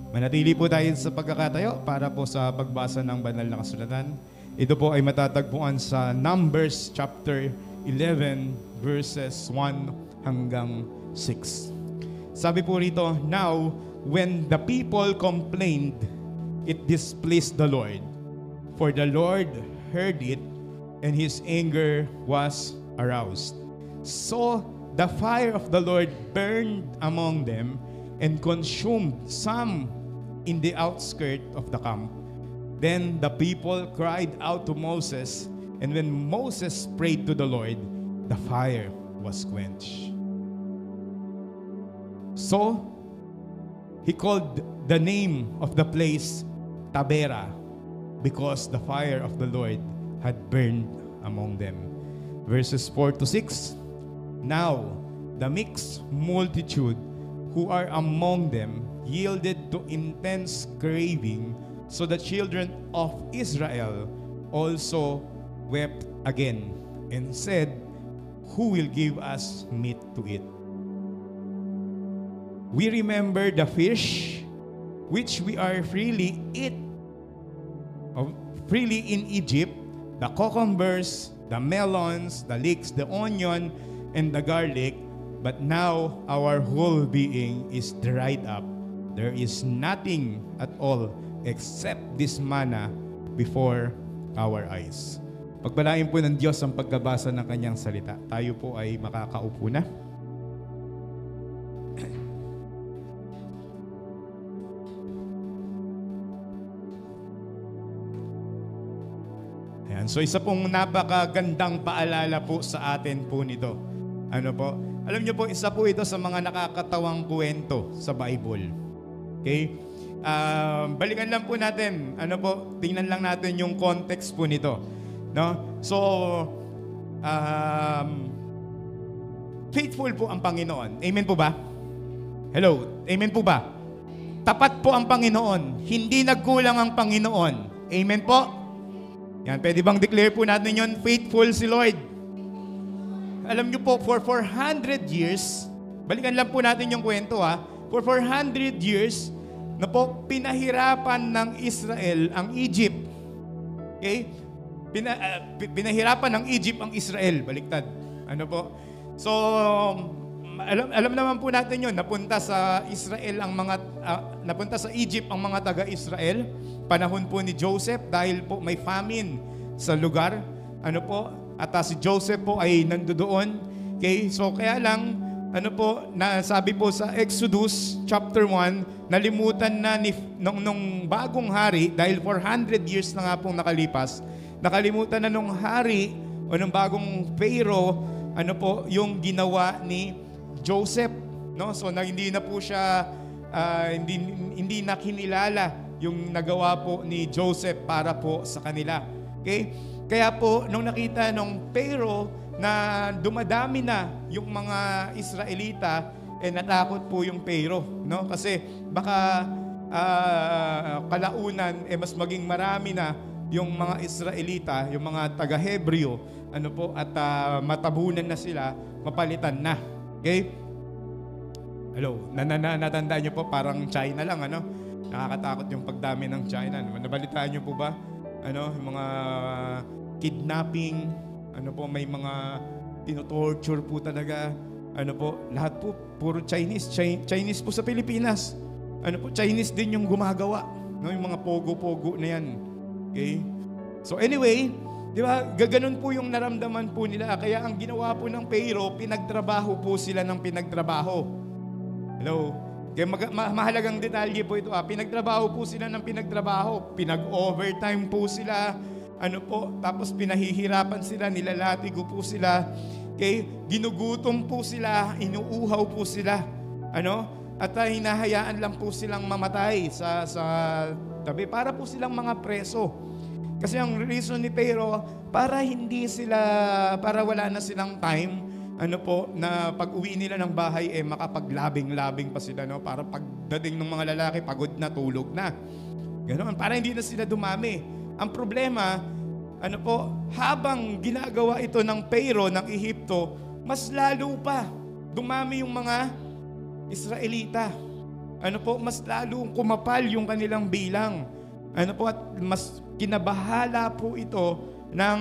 Manatili po tayo sa pagkakatayo para po sa pagbasa ng banal na kasulatan. Ito po ay matatagpuan sa Numbers chapter 11 verses 1 hanggang 6. Sabi po rito, "Now, when the people complained, it displeased the Lord. For the Lord heard it, and his anger was aroused. So the fire of the Lord burned among them and consumed some in the outskirts of the camp. Then the people cried out to Moses, and when Moses prayed to the Lord, the fire was quenched. So he called the name of the place Tabera, because the fire of the Lord had burned among them." Verses 4 to 6. "Now the mixed multitude who are among them yielded to intense craving, so the children of Israel also wept again and said, 'Who will give us meat to eat? We remember the fish which we are freely in Egypt, the cucumbers, the melons, the leeks, the onion, and the garlic, but now our whole being is dried up. There is nothing at all except this manna before our eyes." Pagpalain po ng Diyos ang pagkabasa ng kanyang salita. Tayo po ay makakaupo na. Ayan. So isa pong napakagandang paalala po sa atin po nito. Ano po? Alam niyo po, isa po ito sa mga nakakatawang kwento sa Bible. Okay? Balikan lang po natin. Ano po? Tingnan lang natin yung context po nito. No? So, faithful po ang Panginoon. Amen po ba? Hello? Amen po ba? Tapat po ang Panginoon. Hindi nagkulang ang Panginoon. Amen po? Yan, pwede bang declare po natin yun? Faithful si Lord. Alam niyo po, for 400 years, balikan lang po natin yung kwento ha, for 400 years, na po pinahirapan ng Israel ang Egypt. Okay? Pinahirapan ng Egypt ang Israel. Baliktad. Ano po? So, alam naman po natin yun. Napunta sa Israel ang mga, napunta sa Egypt ang mga taga-Israel. Panahon po ni Joseph dahil po may famine sa lugar. Ano po? At si Joseph po ay nandoon. Okay? So, kaya lang, ano po, sabi po sa Exodus chapter 1, nalimutan na nung bagong hari, dahil 400 years na nga pong nakalipas, nakalimutan na nung hari o nung bagong Pharaoh, ano po, yung ginawa ni Joseph. No? So, hindi na po siya, hindi na kinilala yung nagawa po ni Joseph para po sa kanila. Okay? Kaya po, nung nakita nung Pharaoh na dumadami na yung mga Israelita, natakot po yung Pharaoh, no? Kasi baka kalaunan mas maging marami na yung mga Israelita, yung mga taga-Hebreo, ano po, at matabunan na sila, mapalitan na. Okay? Hello, natandaan niyo po, parang China lang, ano? Nakakatakot yung pagdami ng China. Nabalitaan niyo po ba? Ano, yung mga kidnapping, ano po, may mga tinotorture po talaga. Ano po, lahat po, puro Chinese. Chinese po sa Pilipinas. Ano po, Chinese din yung gumagawa. No, yung mga pogo-pogo na yan. Okay? So anyway, di ba, gaganon po yung naramdaman po nila. Kaya ang ginawa po ng Pharaoh, pinagtrabaho po sila ng pinagtrabaho. Hello? Kaya mahalagang detalye po ito. Pinagtrabaho po sila ng pinagtrabaho. Pinag-overtime po sila. Ano po, tapos pinahihirapan sila, nilalatigo po sila. Okay? Ginugutom po sila, inuuhaw po sila. Ano? At hinahayaan lang po silang mamatay sa tabi para po silang mga preso. Kasi ang reason ni Pharaoh, para wala na silang time, ano po, na pag-uwi nila ng bahay, makapaglabing-labing pa sila, no? Para pagdating ng mga lalaki, pagod na, tulog na. Ganoon, para hindi na sila dumami. Ang problema, ano po, habang ginagawa ito ng Pharaoh ng Ehipto, mas lalo pa dumami yung mga Israelita. mas lalong kumapal yung kanilang bilang. At mas kinabahala po ito ng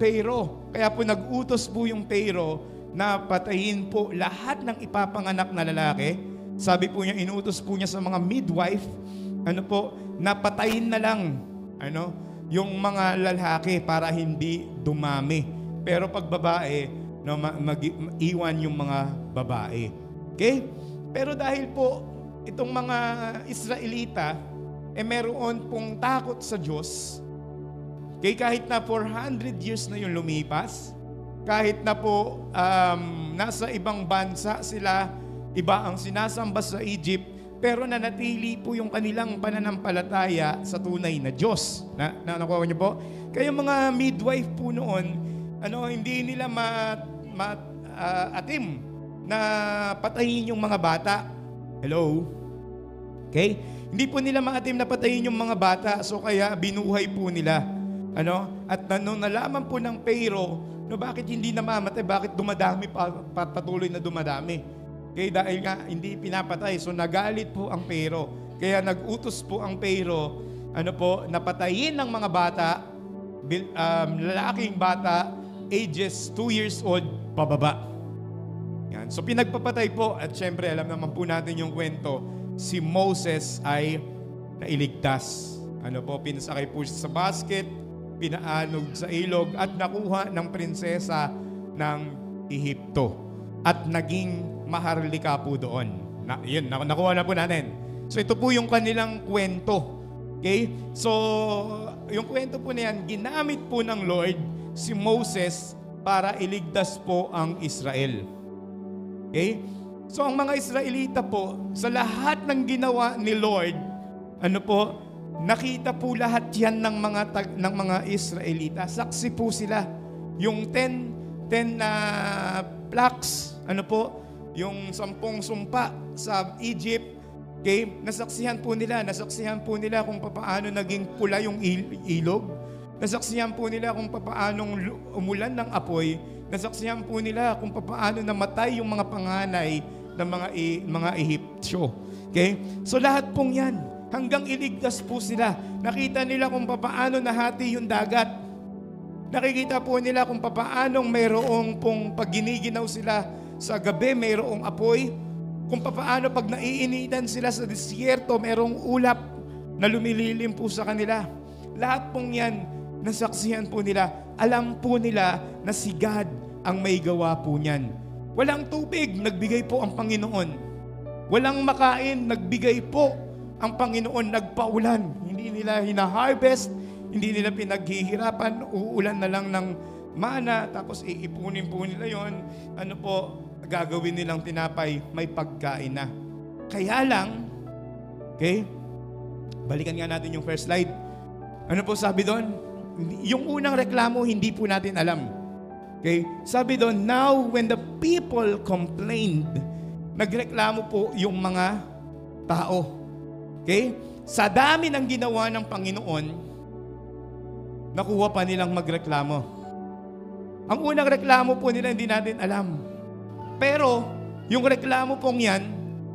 Pharaoh. Kaya po nag-utos po yung Pharaoh na patayin po lahat ng ipapanganak na lalaki. Sabi po niya, inutos po niya sa mga midwife, na patayin na lang, yung mga lalaki para hindi dumami. Pero pag babae, iwan yung mga babae. Okay? Pero dahil po, itong mga Israelita, meron pong takot sa Diyos. Okay, kahit na 400 years na yung lumipas, kahit na po nasa ibang bansa sila, iba ang sinasamba sa Egypt, pero nanatili po yung kanilang pananampalataya sa tunay na Diyos. Nakuha niyo po? Kaya mga midwife po noon, hindi nila atim na patayin yung mga bata. Hello? Okay? Hindi po nila maatim na patayin yung mga bata, so kaya binuhay po nila. At nung nalaman po ng Pharaoh, bakit hindi namamatay, bakit dumadami patuloy na dumadami? Okay, dahil nga hindi pinapatay, so nagalit po ang Pharaoh. Kaya nag-utos po ang Pharaoh, na patayin ng mga bata, lalaking bata, ages 2 years old, pababa. Yan. So pinagpapatay po, at syempre alam naman po natin yung kwento, si Moses ay nailigtas. Pinasakay po siya sa basket, pinaanog sa ilog, at nakuha ng prinsesa ng Ehipto. At naging maharlika po doon. Nakuha na po natin. So ito po yung kanilang kwento. Okay? So, yung kwento po na yan, ginamit po ng Lord si Moses para iligtas po ang Israel. Okay? So ang mga Israelita po, sa lahat ng ginawa ni Lord, nakita po lahat yan ng mga Israelita. Saksi po sila. Yung 10 na plaques, yung 10 sumpa sa Egypt, okay, nasaksihan po nila kung paano naging pula yung ilog. Nasaksihan po nila kung paano umulan ng apoy. Nasaksihan po nila kung paano namatay yung mga panganay ng mga Ehiptyo. Okay? So lahat pong yan, hanggang iligtas po sila. Nakita nila kung paano nahati yung dagat. Nakikita po nila kung paano mayroong pong pag giniginaw sila sa gabi, mayroong apoy. Kung paano pag naiinitan sila sa disyerto, mayroong ulap na lumililim po sa kanila. Lahat pong yan, nasaksihan po nila. Alam po nila na si God ang may gawa po niyan. Walang tubig, nagbigay po ang Panginoon. Walang makain, nagbigay po ang Panginoon, nagpaulan. Hindi nila hina-harvest, hindi nila pinaghihirapan, uulan na lang ng mana, tapos iipunin po nila yon. Gagawin nilang tinapay, may pagkain na. Kaya lang, okay, balikan nga natin yung first slide. Sabi doon? Yung unang reklamo, hindi po natin alam. Okay? Sabi doon, now when the people complained, nagreklamo po yung mga tao. Okay? Sa dami ng ginawa ng Panginoon, nakuha pa nilang magreklamo. Ang unang reklamo po nila, hindi natin alam. Pero, yung reklamo pong yan,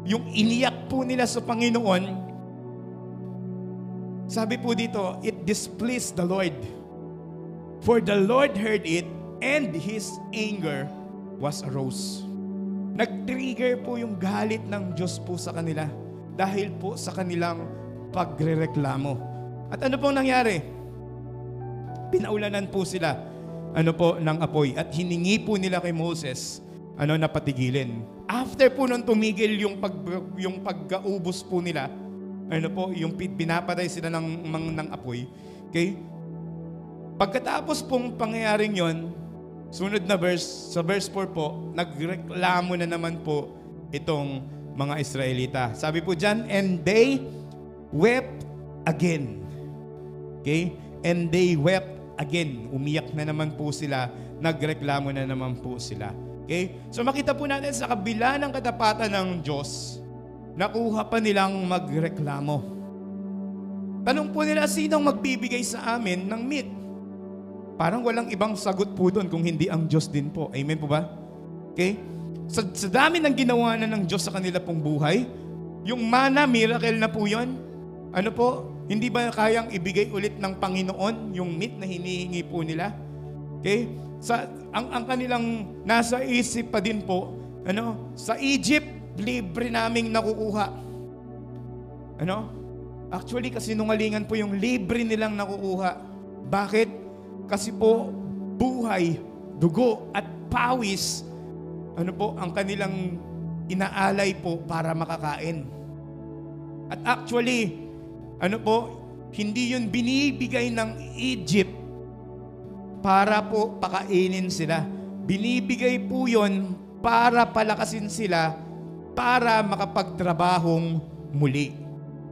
yung iniyak po nila sa Panginoon, sabi po dito, it displeased the Lord. For the Lord heard it, and His anger was arose. Nag-trigger po yung galit ng Diyos po sa kanila dahil po sa kanilang pagrereklamo. At ano pong nangyari? Pinaulanan po sila ng apoy at hiningi po nila kay Moses na patigilin. After po nung tumigil yung pagkaubos po nila, yung pinapatay sila ng apoy, okay? Pagkatapos pong pangyayaring yon, sunod na verse, sa verse 4 po, nagreklamo na naman po itong mga Israelita. Sabi po dyan, and they wept again. Okay? And they wept again. Umiyak na naman po sila, nagreklamo na naman po sila. Okay? So makita po natin sa kabila ng katapatan ng Diyos, nakuha pa nilang magreklamo. Tanong po nila, sinong magbibigay sa amin ng meat? Parang walang ibang sagot po doon kung hindi ang Diyos din po. Amen po ba? Okay? Sa dami ng ginawa na ng Diyos sa kanila pong buhay, Yung manna, miracle na po yun. Ano po? Hindi ba kayang ibigay ulit ng Panginoon yung meat na hinihingi po nila? Okay? Ang kanilang nasa isip pa din po, sa Egypt, libre naming nakukuha. Actually, kasinungalingan po yung libre nilang nakukuha. Bakit? Kasi po, buhay, dugo, at pawis, ang kanilang inaalay po para makakain. At actually, hindi yun binibigay ng Egypt para po pakainin sila. Binibigay po yun para palakasin sila, para makapagtrabahong muli.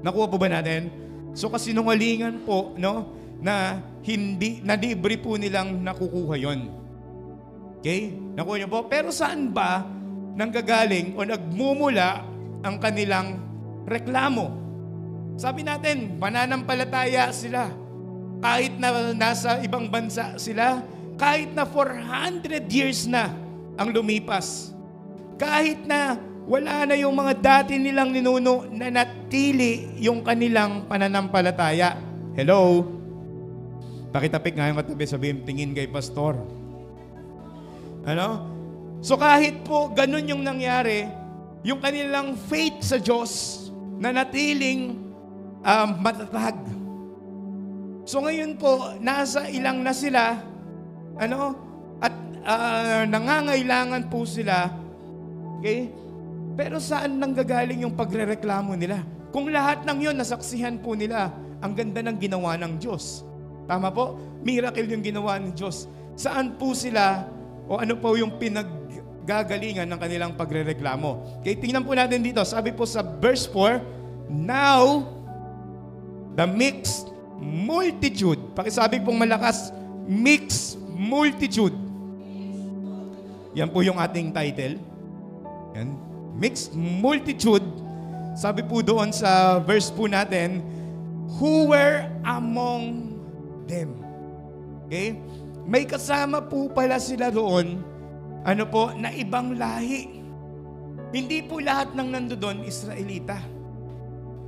Nakuha po ba natin? So kasinungalingan po, na libre po nilang nakukuha yon. Okay? Nakuha niyo po? Pero saan ba nanggagaling o nagmumula ang kanilang reklamo? Sabi natin, mananampalataya sila. Kahit na nasa ibang bansa sila, kahit na 400 years na ang lumipas, kahit na wala na yung mga dati nilang ninuno, na natili yung kanilang pananampalataya. Hello? Pakitapik nga yung katabi, sabihin, tingin kay pastor. So kahit po ganun yung nangyari, yung kanilang faith sa Diyos na natiling matatag. So ngayon po, nasa ilang na sila, at nangangailangan po sila, okay? Pero saan nanggagaling yung pagrereklamo nila? Kung lahat ng yun, nasaksihan po nila, ang ganda ng ginawa ng Diyos. Tama po? Miracle yung ginawa ng Diyos. Saan po sila, o ano po yung pinaggagalingan ng kanilang pagrereklamo? Okay, tingnan po natin dito. Sabi po sa verse 4, now, the mixed multitude. Pakisabi pong malakas, mixed multitude. Yan po yung ating title. Yan. Mixed multitude. Sabi po doon sa verse po natin, who were among them. Okay? May kasama po pala sila doon, na ibang lahi. Hindi po lahat ng nandoon Israelita.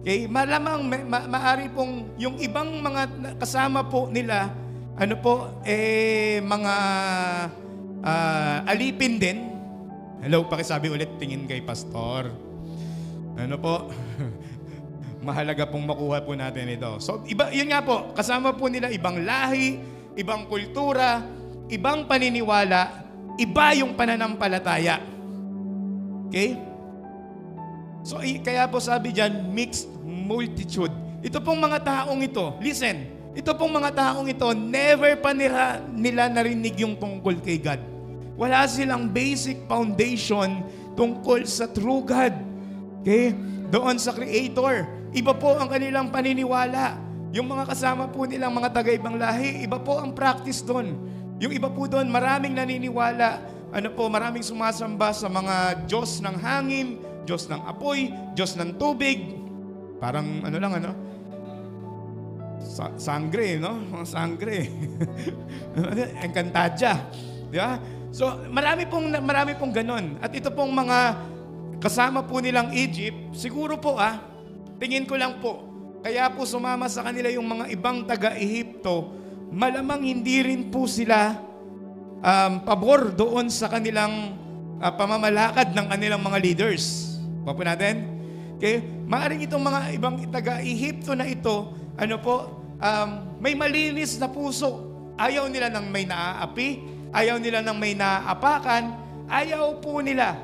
Okay? Malamang maari pong yung ibang mga kasama po nila, mga alipin din. Hello, pakisabi ulit, tingin kay pastor. Mahalaga pong makuha po natin ito. So, yun nga po, kasama po nila ibang lahi, ibang kultura, ibang paniniwala, iba yung pananampalataya. Okay? So, kaya po sabi dyan, mixed multitude. Ito pong mga taong ito, listen, ito pong mga taong ito, never pa nila narinig yung tungkol kay God. Wala silang basic foundation tungkol sa true God. Okay? Doon sa Creator. Iba po ang kanilang paniniwala. Yung mga kasama po nilang mga taga-ibang lahi, iba po ang practice doon. Yung iba po doon, maraming naniniwala, maraming sumasamba sa mga Diyos ng hangin, Diyos ng apoy, Diyos ng tubig. Parang sangre, no? Mga sangre. Encantadia. Di ba? So, marami pong ganon. At ito pong mga kasama po nilang Egypt, siguro po tingin ko lang po, kaya po sumama sa kanila yung mga ibang taga-Ehipto, malamang hindi rin po sila pabor doon sa kanilang pamamalakad ng kanilang mga leaders. Po natin? Okay? Maaring itong mga ibang taga-Ehipto na ito, may malinis na puso. Ayaw nila ng may naaapi, ayaw nila ng may naaapakan, ayaw po nila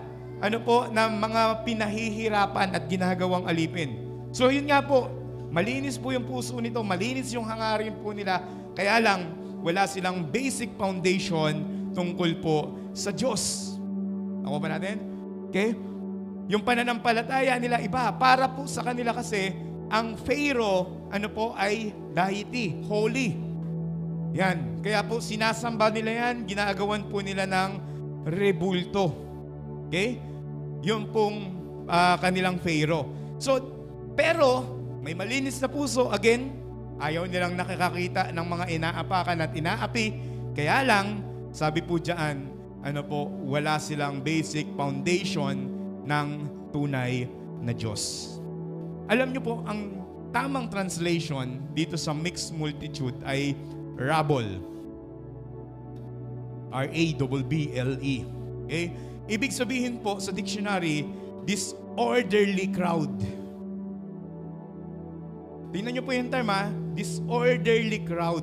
na mga pinahihirapan at ginagawang alipin. So yun nga po, malinis po yung puso nito, malinis yung hangarin po nila, kaya lang wala silang basic foundation tungkol po sa Diyos. Ako ba natin? Okay? Yung pananampalataya nila iba, para po sa kanila kasi, ang Pharaoh, ay deity, holy. Yan. Kaya po sinasamba nila yan, ginagawan po nila ng rebulto. Okay? Yung pong kanilang Pharaoh. So, pero, may malinis na puso, again, ayaw nilang nakakakita ng mga inaapakan at inaapi. Kaya lang, sabi po dyan, wala silang basic foundation ng tunay na Diyos. Alam niyo po, ang tamang translation dito sa mixed multitude ay rabble. R-A-B-B-L-E. Okay? Ibig sabihin po sa dictionary, disorderly crowd. Tingnan niyo po yung term, disorderly crowd.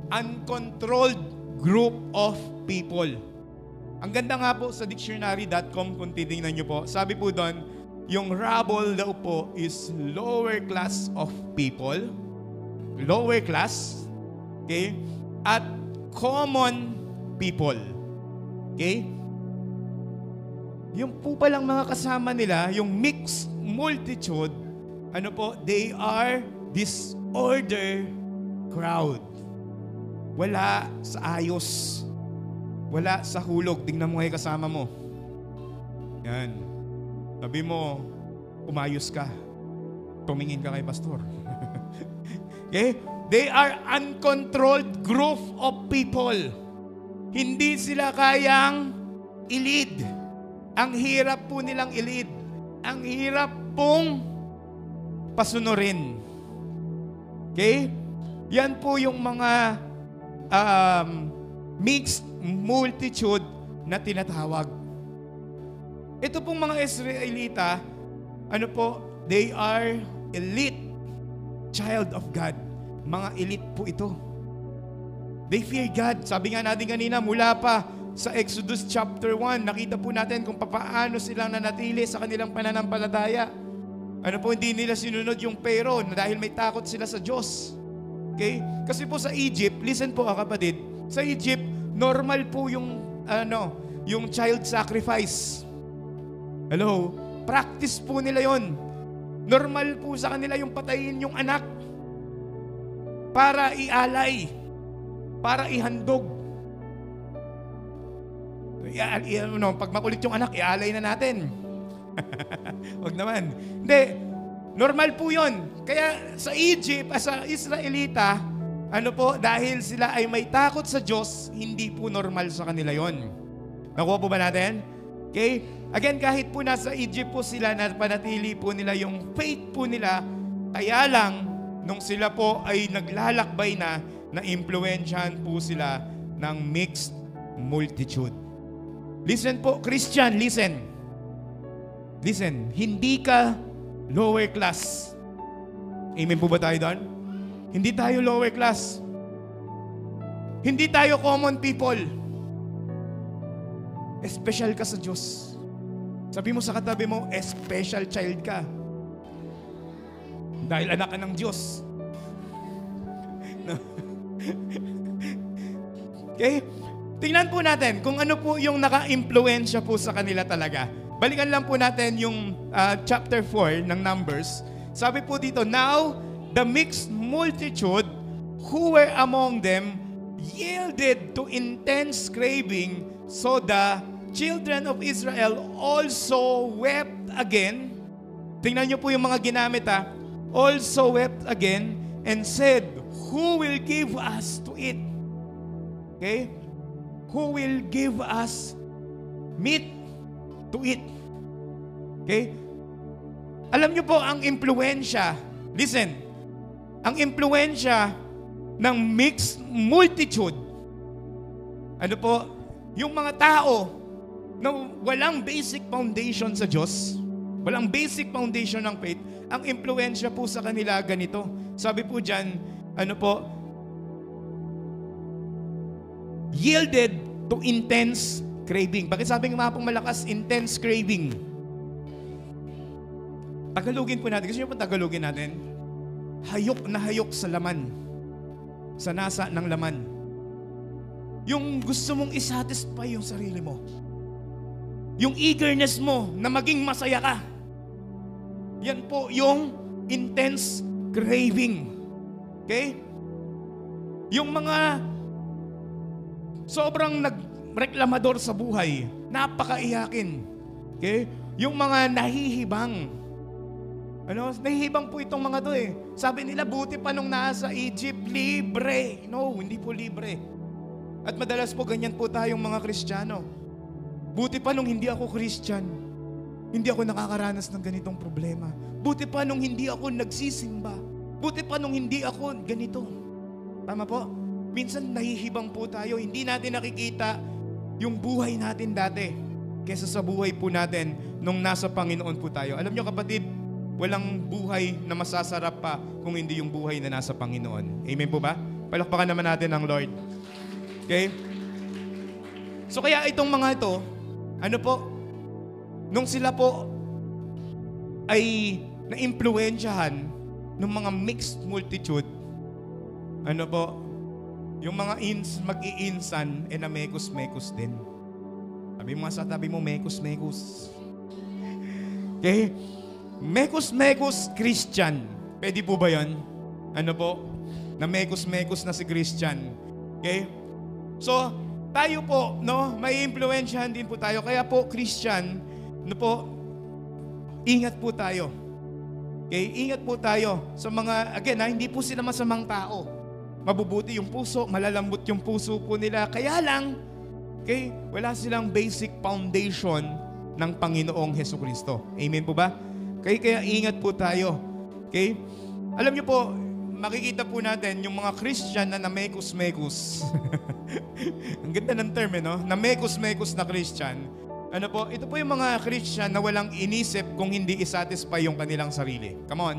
Uncontrolled group of people. Ang ganda nga po sa dictionary.com kung titingnan niyo po, sabi po doon, yung rabble daw po is lower class of people, lower class, okay, at common people. Okay? Yung po palang mga kasama nila, yung mixed multitude, ano po, they are disorder crowd. Wala sa ayos. Wala sa hulog. Tingnan mo kayo kasama mo. Yan. Sabi mo, umayos ka. Tumingin ka kay pastor. Okay? They are uncontrolled group of people. Hindi sila kayang i-lead. Ang hirap po nilang i-lead. Ang hirap pong pasunurin. Okay? Yan po yung mga mixed multitude na tinatawag. Ito pong mga Israelita, ano po, they are elite child of God. Mga elite po ito. They fear God. Sabi nga natin kanina, mula pa sa Exodus chapter 1, nakita po natin kung paano silang nanatili sa kanilang pananampalataya. Ano po, hindi nila sinunod yung pero dahil may takot sila sa Diyos. Okay? Kasi po sa Egypt, listen po kapatid, sa Egypt, normal po yung, yung child sacrifice. Hello? Practice po nila yon. Normal po sa kanila yung patayin yung anak para ialay, para ihandog. Pag makulit yung anak, ialay na natin. Wag naman. Hindi. Normal po yun. Kaya sa Egypt, sa Israelita, dahil sila ay may takot sa Diyos, hindi po normal sa kanila yon. Nakuha po ba natin? Okay? Again, kahit po nasa Egypt po sila, napanatili po nila yung faith po nila, kaya lang, nung sila po ay naglalakbay na impluwensyahan po sila ng mixed multitude. Listen po, Christian, listen. Listen, hindi ka lower class. Amen po ba tayo doon? Hindi tayo lower class. Hindi tayo common people. Special ka sa Diyos. Sabi mo sa katabi mo, special child ka. Dahil anak ka ng Diyos. No. Okay? Tingnan po natin kung ano po yung naka-impluensya po sa kanila talaga. Balikan lang po natin yung chapter 4 ng Numbers. Sabi po dito, now the mixed multitude who were among them yielded to intense craving, so the children of Israel also wept again. Tingnan niyo po yung mga ginamit also wept again and said, who will give us to eat? Okay? Who will give us meat to eat? Okay? Alam niyo po ang impluwensya. Listen. Ang impluwensya ng mixed multitude. Ano po? Yung mga tao na walang basic foundation sa Diyos, walang basic foundation ng faith, ang impluwensya po sa kanila ganito. Sabi po dyan, yielded to intense craving. Bakit sabi nga pong malakas, intense craving? Tagalogin po natin. Gusto niyo po tagalogin natin? Hayok na hayok sa laman. Sa nasa ng laman. Yung gusto mong isatisfy yung sarili mo. Yung eagerness mo na maging masaya ka. Yan po yung intense craving. Okay? Yung mga sobrang nagreklamador sa buhay, napakaiyakin. Okay? Yung mga nahihibang. Nahihibang po itong mga to eh. Sabi nila, buti pa nung nasa Egypt, libre. No, hindi po libre. At madalas po ganyan po tayong mga Kristiyano. Buti pa nung hindi ako Christian. hindi ako nakakaranas ng ganitong problema. Buti pa nung hindi ako nagsisimba. Buti pa nung hindi ako ganito. Tama po? Minsan nahihibang po tayo. Hindi natin nakikita yung buhay natin dati kesa sa buhay po natin nung nasa Panginoon po tayo. Alam nyo kapatid, walang buhay na masasarap pa kung hindi yung buhay na nasa Panginoon. Amen po ba? Palakpakan naman natin ang Lord. Okay? So kaya itong mga ito, ano po, nung sila po ay na-impluensyahan ng mga mixed multitude, ano po, yung mga mag-iinsan, na mekos-mekos din. Sabi mo sa tabi mo, mekos-mekos. Okay? Mekos-mekos Christian. Pwede po ba yan? Ano po? Na mekos-mekos na si Christian. Okay? So, tayo po, no, may impluensyahan din po tayo. Kaya po, Christian, no po, ingat po tayo. Okay? Ingat po tayo sa mga, again, hindi po sila masamang tao. Mabubuti yung puso, malalambot yung puso po nila. Kaya lang, okay, wala silang basic foundation ng Panginoong Hesukristo. Amen po ba? Kaya ingat po tayo. Okay? Alam niyo po, makikita po natin yung mga Christian na namekos-mekos. Ang ganda ng term, no? Namekos-mekos na Christian. Ano po? Ito po yung mga Christian na walang inisip kung hindi isatisfy yung kanilang sarili. Come on.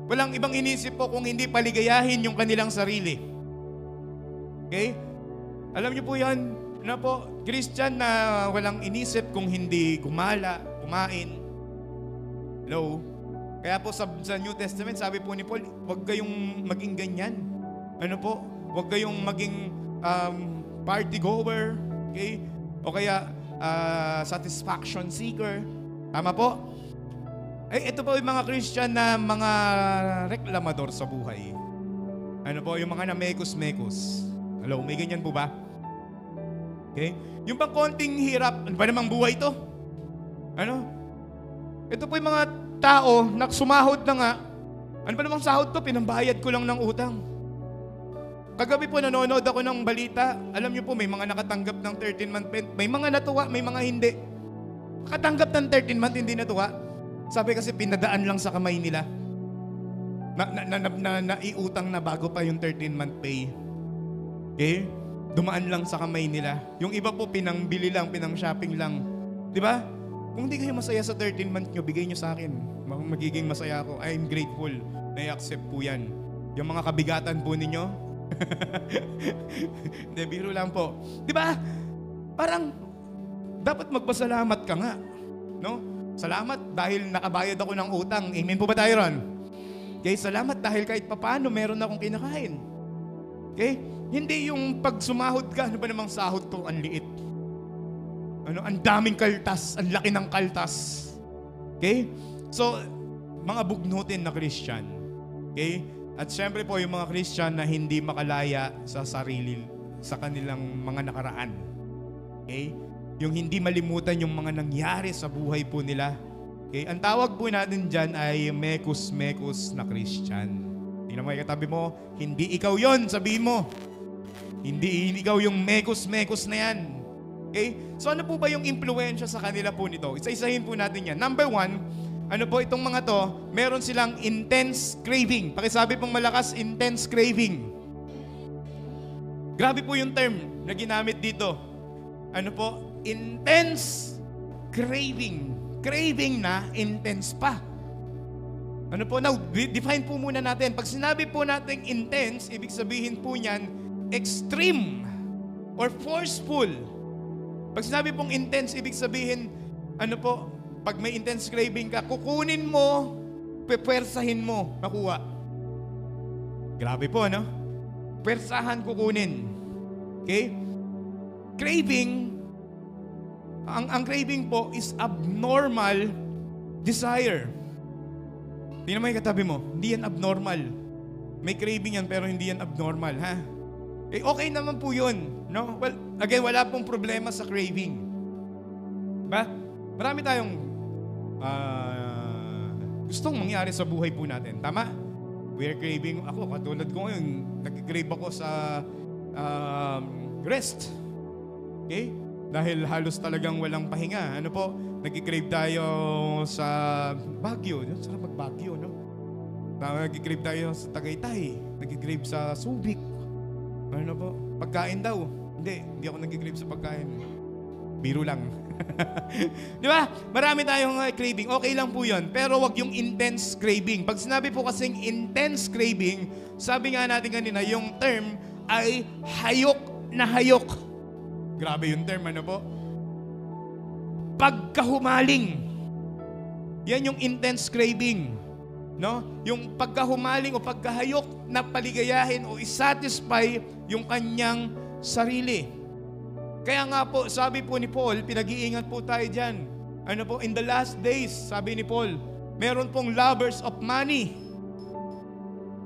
Walang ibang inisip po kung hindi paligayahin yung kanilang sarili. Okay? Alam niyo po yan, ano po, Christian na walang inisip kung hindi gumala, kumain. Hello? Kaya po sa New Testament, sabi po ni Paul, huwag kayong maging ganyan. Ano po? Huwag kayong maging party goer. Okay? O kaya satisfaction seeker. Tama po? Ito po yung mga Christian na mga reklamador sa buhay. Ano po, yung mga namekos-mekos. Hello, may ganyan po ba? Okay? Yung bang konting hirap, ano ba namang buhay ito? Ano? Ito po yung mga tao na sumahod na nga. Ano ba namang sahod to? Pinambayad ko lang ng utang. Kagabi po nanonood ako ng balita. Alam niyo po, may mga nakatanggap ng 13-month pen. May mga natuwa, may mga hindi. Nakatanggap ng 13-month, hindi natuwa. Sabi kasi pinadaan lang sa kamay nila. Naiutang na bago pa yung 13-month pay. Okay? Dumaan lang sa kamay nila. Yung iba po pinangbili lang, pinang-shopping lang. Di ba? Kung hindi kayo masaya sa 13-month nyo, bigay nyo sa akin. Magiging masaya ako. I'm grateful. Na-accept po yan. Yung mga kabigatan po ninyo. Hindi, biro lang po. Di ba? Parang dapat magpasalamat ka nga. No? Salamat dahil nakabayad ako ng utang. Amen po ba tayo ron? Okay, salamat dahil kahit papano meron akong kinakain. Okay? Hindi yung pag sumahod ka, ano ba namang sahod to? Ang liit. Ano, ang daming kaltas, ang laki ng kaltas. Okay? So, mga bugnutin na Christian. Okay? At syempre po yung mga Christian na hindi makalaya sa sarili, sa kanilang mga nakaraan. Okay? Yung hindi malimutan yung mga nangyari sa buhay po nila. Okay? Ang tawag po natin dyan ay mekos-mekos na Christian. Tingnan mo yung katabi mo, hindi ikaw yon, sabihin mo. Hindi ikaw yung mekos-mekos na yan. Okay? So ano po ba yung impluensya sa kanila po nito? Isa-isahin po natin yan. Number 1, ano po itong mga to, meron silang intense craving. Pakisabi pong malakas, intense craving. Grabe po yung term na ginamit dito. Ano po? Intense craving. Craving na, intense pa. Ano po? Now, define po muna natin. Pag sinabi po natin intense, ibig sabihin po niyan, extreme or forceful. Pag sinabi pong intense, ibig sabihin, ano po, pag may intense craving ka, kukunin mo, pepwersahin mo, makuha. Grabe po, ano? Pwersahan kukunin. Okay? Craving, ang craving po is abnormal desire. Tingnan mo yung katabi mo, hindi yan abnormal. May craving yan pero hindi yan abnormal, ha? Okay naman po yun, no? Well, again, wala pong problema sa craving. Ba? Marami tayong gustong mangyari sa buhay po natin. Tama? We are craving. Ako, katulad ko ngayon, nag-crave ako sa rest. Okay? Dahil halos talagang walang pahinga. Ano po? Nag-crave tayo sa Baguio. Sarap mag-Baguio, no? Nag-crave tayo sa Tagaytay. Nag-crave sa Subic. Ano po? Pagkain daw. Hindi ako nag-crave sa pagkain. Biro lang. Di ba? Marami tayong craving. Okay lang po yun. Pero wag yung intense craving. Pag sinabi po kasing intense craving, sabi nga natin kanina, yung term ay hayok na hayok. Grabe yung term, ano po? Pagkahumaling. Yan yung intense craving. No? Yung pagkahumaling o pagkahayok na paligayahin o isatisfy yung kanyang sarili. Kaya nga po, sabi po ni Paul, pinag-iingat po tayo dyan. Ano po, in the last days, sabi ni Paul, meron pong lovers of money.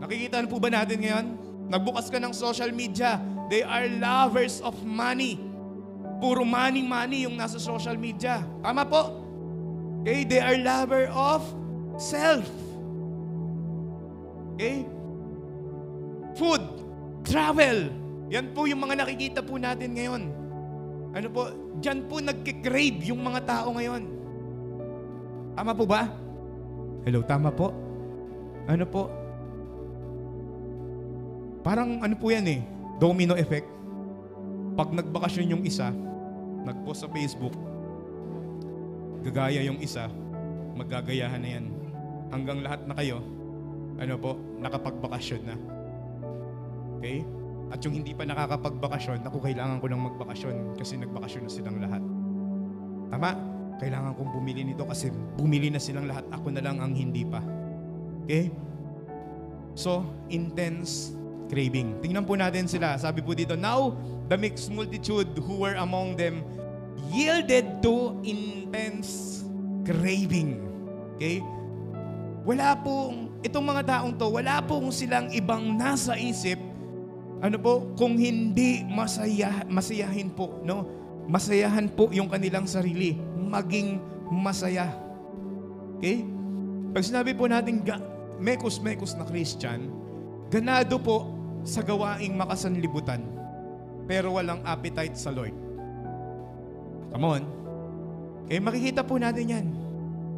Nakikita po ba natin ngayon? Nagbukas ka ng social media, they are lovers of money. Puro money yung nasa social media. Tama po? Okay, they are lover of self. Okay? Food, travel. Yan po yung mga nakikita po natin ngayon. Ano po, dyan po nagkikrave yung mga tao ngayon. Tama po ba? Hello, tama po? Ano po? Parang ano po yan eh, domino effect. Pag nagbakasyon yung isa, nagpost sa Facebook, gagaya yung isa, magagayahan na yan. Hanggang lahat na kayo, ano po, nakapagbakasyon na. Okay? At yung hindi pa nakakapagbakasyon, ako kailangan ko lang magbakasyon kasi nagbakasyon na silang lahat. Tama? Kailangan kong bumili nito kasi bumili na silang lahat. Ako na lang ang hindi pa. Okay? So, intense craving. Tingnan po natin sila. Sabi po dito, now, the mixed multitude who were among them yielded to intense craving. Okay? Wala pong, itong mga taong to, wala pong silang ibang nasa isip ano po, kung hindi masayahin po, no? Masayahan po yung kanilang sarili. Maging masaya. Okay? Pag sinabi po natin mekos-mekos na Christian, ganado po sa gawaing makasanlibutan, pero walang appetite sa Lord. Come on. Okay, makikita po natin yan.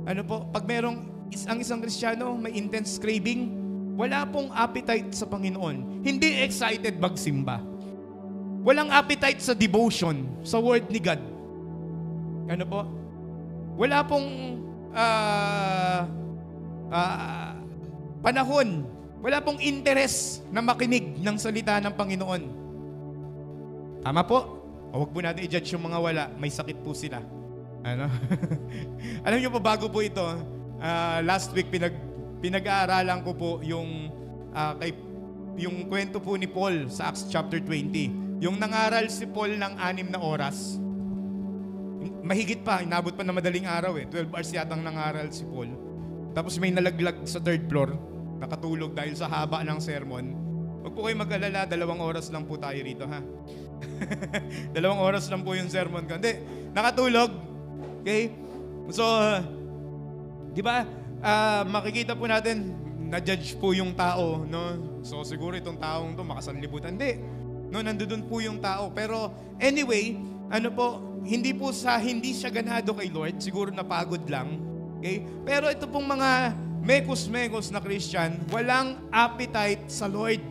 Ano po, pag merong ang isang Kristiyano may intense craving, wala pong appetite sa Panginoon. Hindi excited magsimba. Walang appetite sa devotion, sa word ni God. Ano po? Wala pong panahon. Wala pong interest na makinig ng salita ng Panginoon. Tama po? O wag po natin i-judge yung mga wala. May sakit po sila. Ano? Alam niyo po, bago po ito, last week pinag-aaralan ko po yung yung kwento po ni Paul sa Acts chapter 20. Yung nangaral si Paul ng 6 na oras. Mahigit pa, inabot pa na madaling araw eh. 12 hours yatang nangaral si Paul. Tapos may nalaglag sa 3rd floor, nakatulog dahil sa haba ng sermon. Huwag po kayo mag-alala, 2 oras lang po tayo rito, ha? 2 oras lang po yung sermon ko. Hindi, nakatulog. Okay? So, di ba, makikita po natin, na-judge po yung tao, no? So, siguro itong taong to makasanlibutan. Hindi. No, nandoon po yung tao. Pero, anyway, ano po, hindi siya ganado kay Lord. Siguro napagod lang. Okay? Pero ito pong mga mekos-mekos na Christian, walang appetite sa Lord.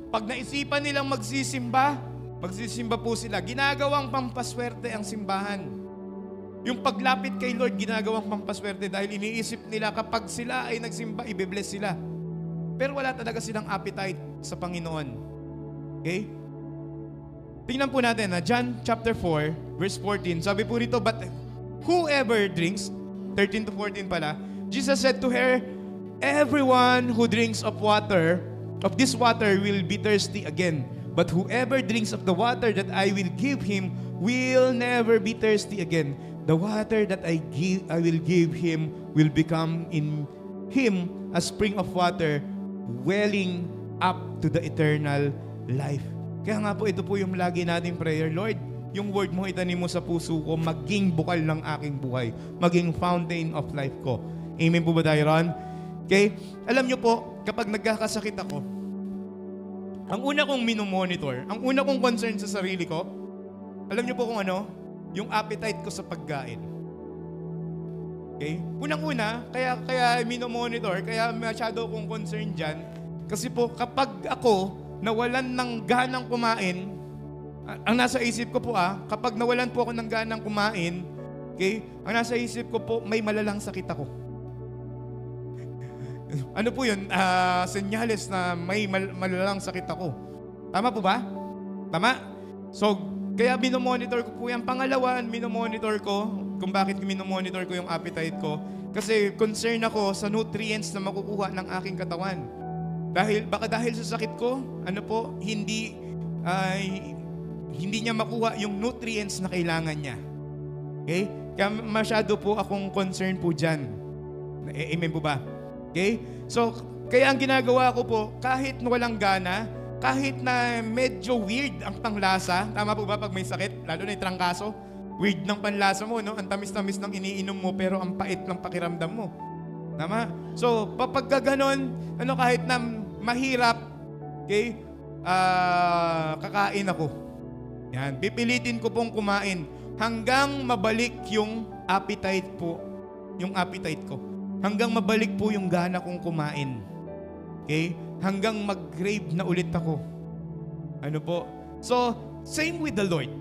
Pag naisipan nilang magsisimba po sila. Ginagawang pampaswerte ang simbahan. Yung paglapit kay Lord, ginagawang pampaswerte dahil iniisip nila kapag sila ay nagsimba, ibe-bless sila. Pero wala talaga silang appetite sa Panginoon. Okay? Tingnan po natin na John chapter 4, verse 14. Sabi po rito, but whoever drinks, 13 to 14 pala, Jesus said to her, everyone who drinks of this water will be thirsty again. But whoever drinks of the water that I will give him will never be thirsty again. The water that I will give him will become in him a spring of water welling up to the eternal life. Kaya nga po, ito po yung lagi nating prayer. Lord, yung word mo itanim mo sa puso ko, maging bukal ng aking buhay, maging fountain of life ko. Amen po ba tayo, Ron? Okay? Alam nyo po, kapag nagkakasakit ako, ang una kong minomonitor, ang una kong concern sa sarili ko, alam nyo po kung ano? Yung appetite ko sa pagkain. Okay? Unang-una, kaya minomonitor, kaya masyado akong concerned dyan, kasi po kapag ako nawalan ng ganang kumain, ang nasa isip ko po kapag nawalan po ako ng ganang kumain, okay, ang nasa isip ko po, may malalang sakit ako. Ano po yun? Senyales na may malalang sakit ako. Tama po ba? Tama? So, kaya minomonitor ko po yan. Pangalawa, minomonitor ko kung bakit minomonitor ko yung appetite ko. Kasi concern ako sa nutrients na makukuha ng aking katawan. Baka dahil sa sakit ko, hindi niya makuha yung nutrients na kailangan niya. Okay? Kaya masyado po akong concern po dyan. Amen po ba? Okay? So, kaya ang ginagawa ko po, kahit walang gana, kahit na medyo weird ang panglasa, tama po ba pag may sakit, lalo na yung trangkaso, weird ng panlasa mo, no? Ang tamis-tamis ng iniinom mo, pero ang pait ng pakiramdam mo. Tama? So, kapag ganon, kahit na mahirap, okay, kakain ako. Yan, pipilitin ko pong kumain hanggang mabalik yung appetite po, yung appetite ko. Hanggang mabalik po yung gana kong kumain. Okay? Hanggang mag-crave na ulit ako. Ano po? So, same with the Lord.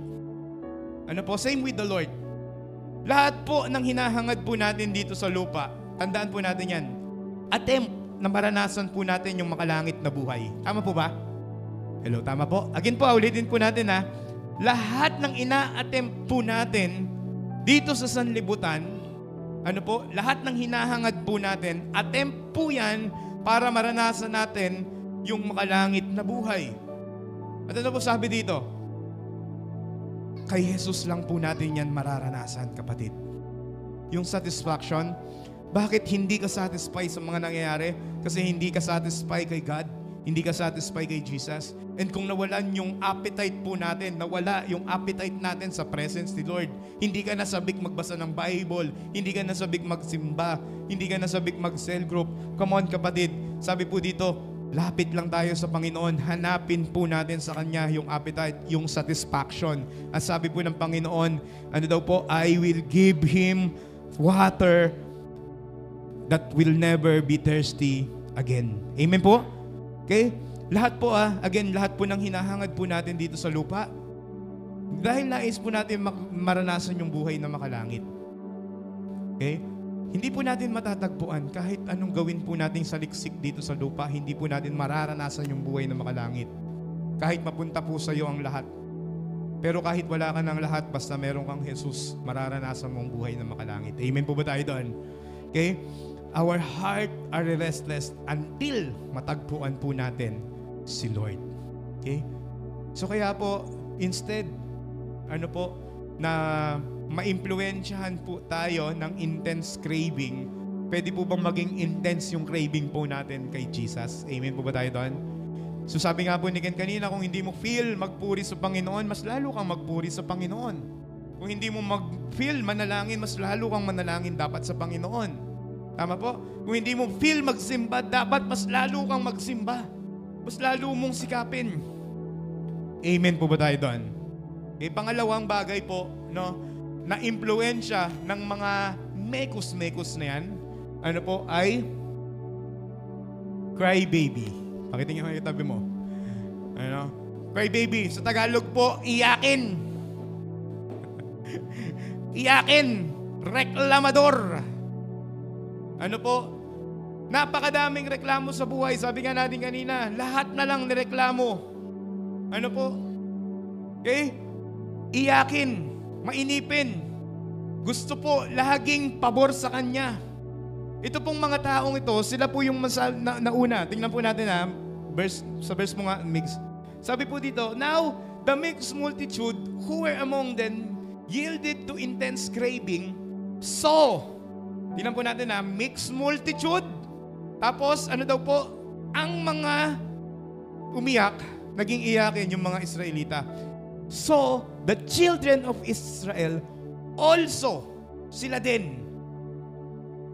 Ano po? Same with the Lord. Lahat po ng hinahangad po natin dito sa lupa, tandaan po natin yan, attempt na maranasan po natin yung makalangit na buhay. Tama po ba? Hello, tama po? Again po, ulitin po natin lahat ng ina-attempt po natin dito sa sanlibutan, lahat ng hinahangad po natin, attempt po yan para maranasan natin yung makalangit na buhay. At ano po sabi dito? Kay Jesus lang po natin yan mararanasan, kapatid. Yung satisfaction, bakit hindi ka satisfy sa mga nangyayari? Kasi hindi ka satisfy kay God, hindi ka satisfy kay Jesus. And kung nawalan yung appetite po natin, nawala yung appetite natin sa presence ni Lord, hindi ka nasabik magbasa ng Bible, hindi ka nasabik magsimba, hindi ka nasabik mag-cell group. Come on kapatid, sabi po dito, lapit lang tayo sa Panginoon, hanapin po natin sa Kanya yung appetite, yung satisfaction. At sabi po ng Panginoon, I will give him water that will never be thirsty again. Amen po? Okay? Lahat po lahat po ng hinahangad po natin dito sa lupa, dahil nais po natin maranasan yung buhay na makalangit. Okay? Hindi po natin matatagpuan kahit anong gawin po nating saliksik dito sa lupa, hindi po natin mararanasan yung buhay na makalangit. Kahit mapunta po sa iyo ang lahat. Pero kahit wala ka ng lahat, basta meron kang Jesus, mararanasan mong buhay na makalangit. Amen po ba tayo doon? Okay? Our heart are restless until matagpuan po natin si Lord. Okay? So kaya po, instead, na maimpluwensyahan po tayo ng intense craving, pwede po bang maging intense yung craving po natin kay Jesus? Amen po ba tayo doon? So sabi nga po ni Ken kanina, kung hindi mo feel magpuri sa Panginoon, mas lalo kang magpuri sa Panginoon. Kung hindi mo mag-feel manalangin, mas lalo kang manalangin dapat sa Panginoon. Tama po? Kung hindi mo feel magsimba, dapat mas lalo kang magsimba. Mas lalo mong sikapin. Amen po ba tayo doon? Pangalawang bagay po, na impluwensya ng mga mekos-mekos na yan, ay cry baby. Pakitingin mo yung tabi mo. Cry baby. Sa Tagalog po, iyakin. Iyakin. Reklamador. Napakadaming reklamo sa buhay. Sabi nga natin kanina, lahat na lang nireklamo. Okay? Iyakin. Mainipin. Gusto po laging pabor sa kanya. Ito pong mga taong ito, sila po yung nauna. Tingnan po natin sa verse mo nga, Migs. Sabi po dito, now the mixed multitude who were among them yielded to intense craving. So, tingnan po natin mixed multitude. Tapos, ang mga umiyak, naging iyakin yung mga Israelita. So, the children of Israel also, sila din,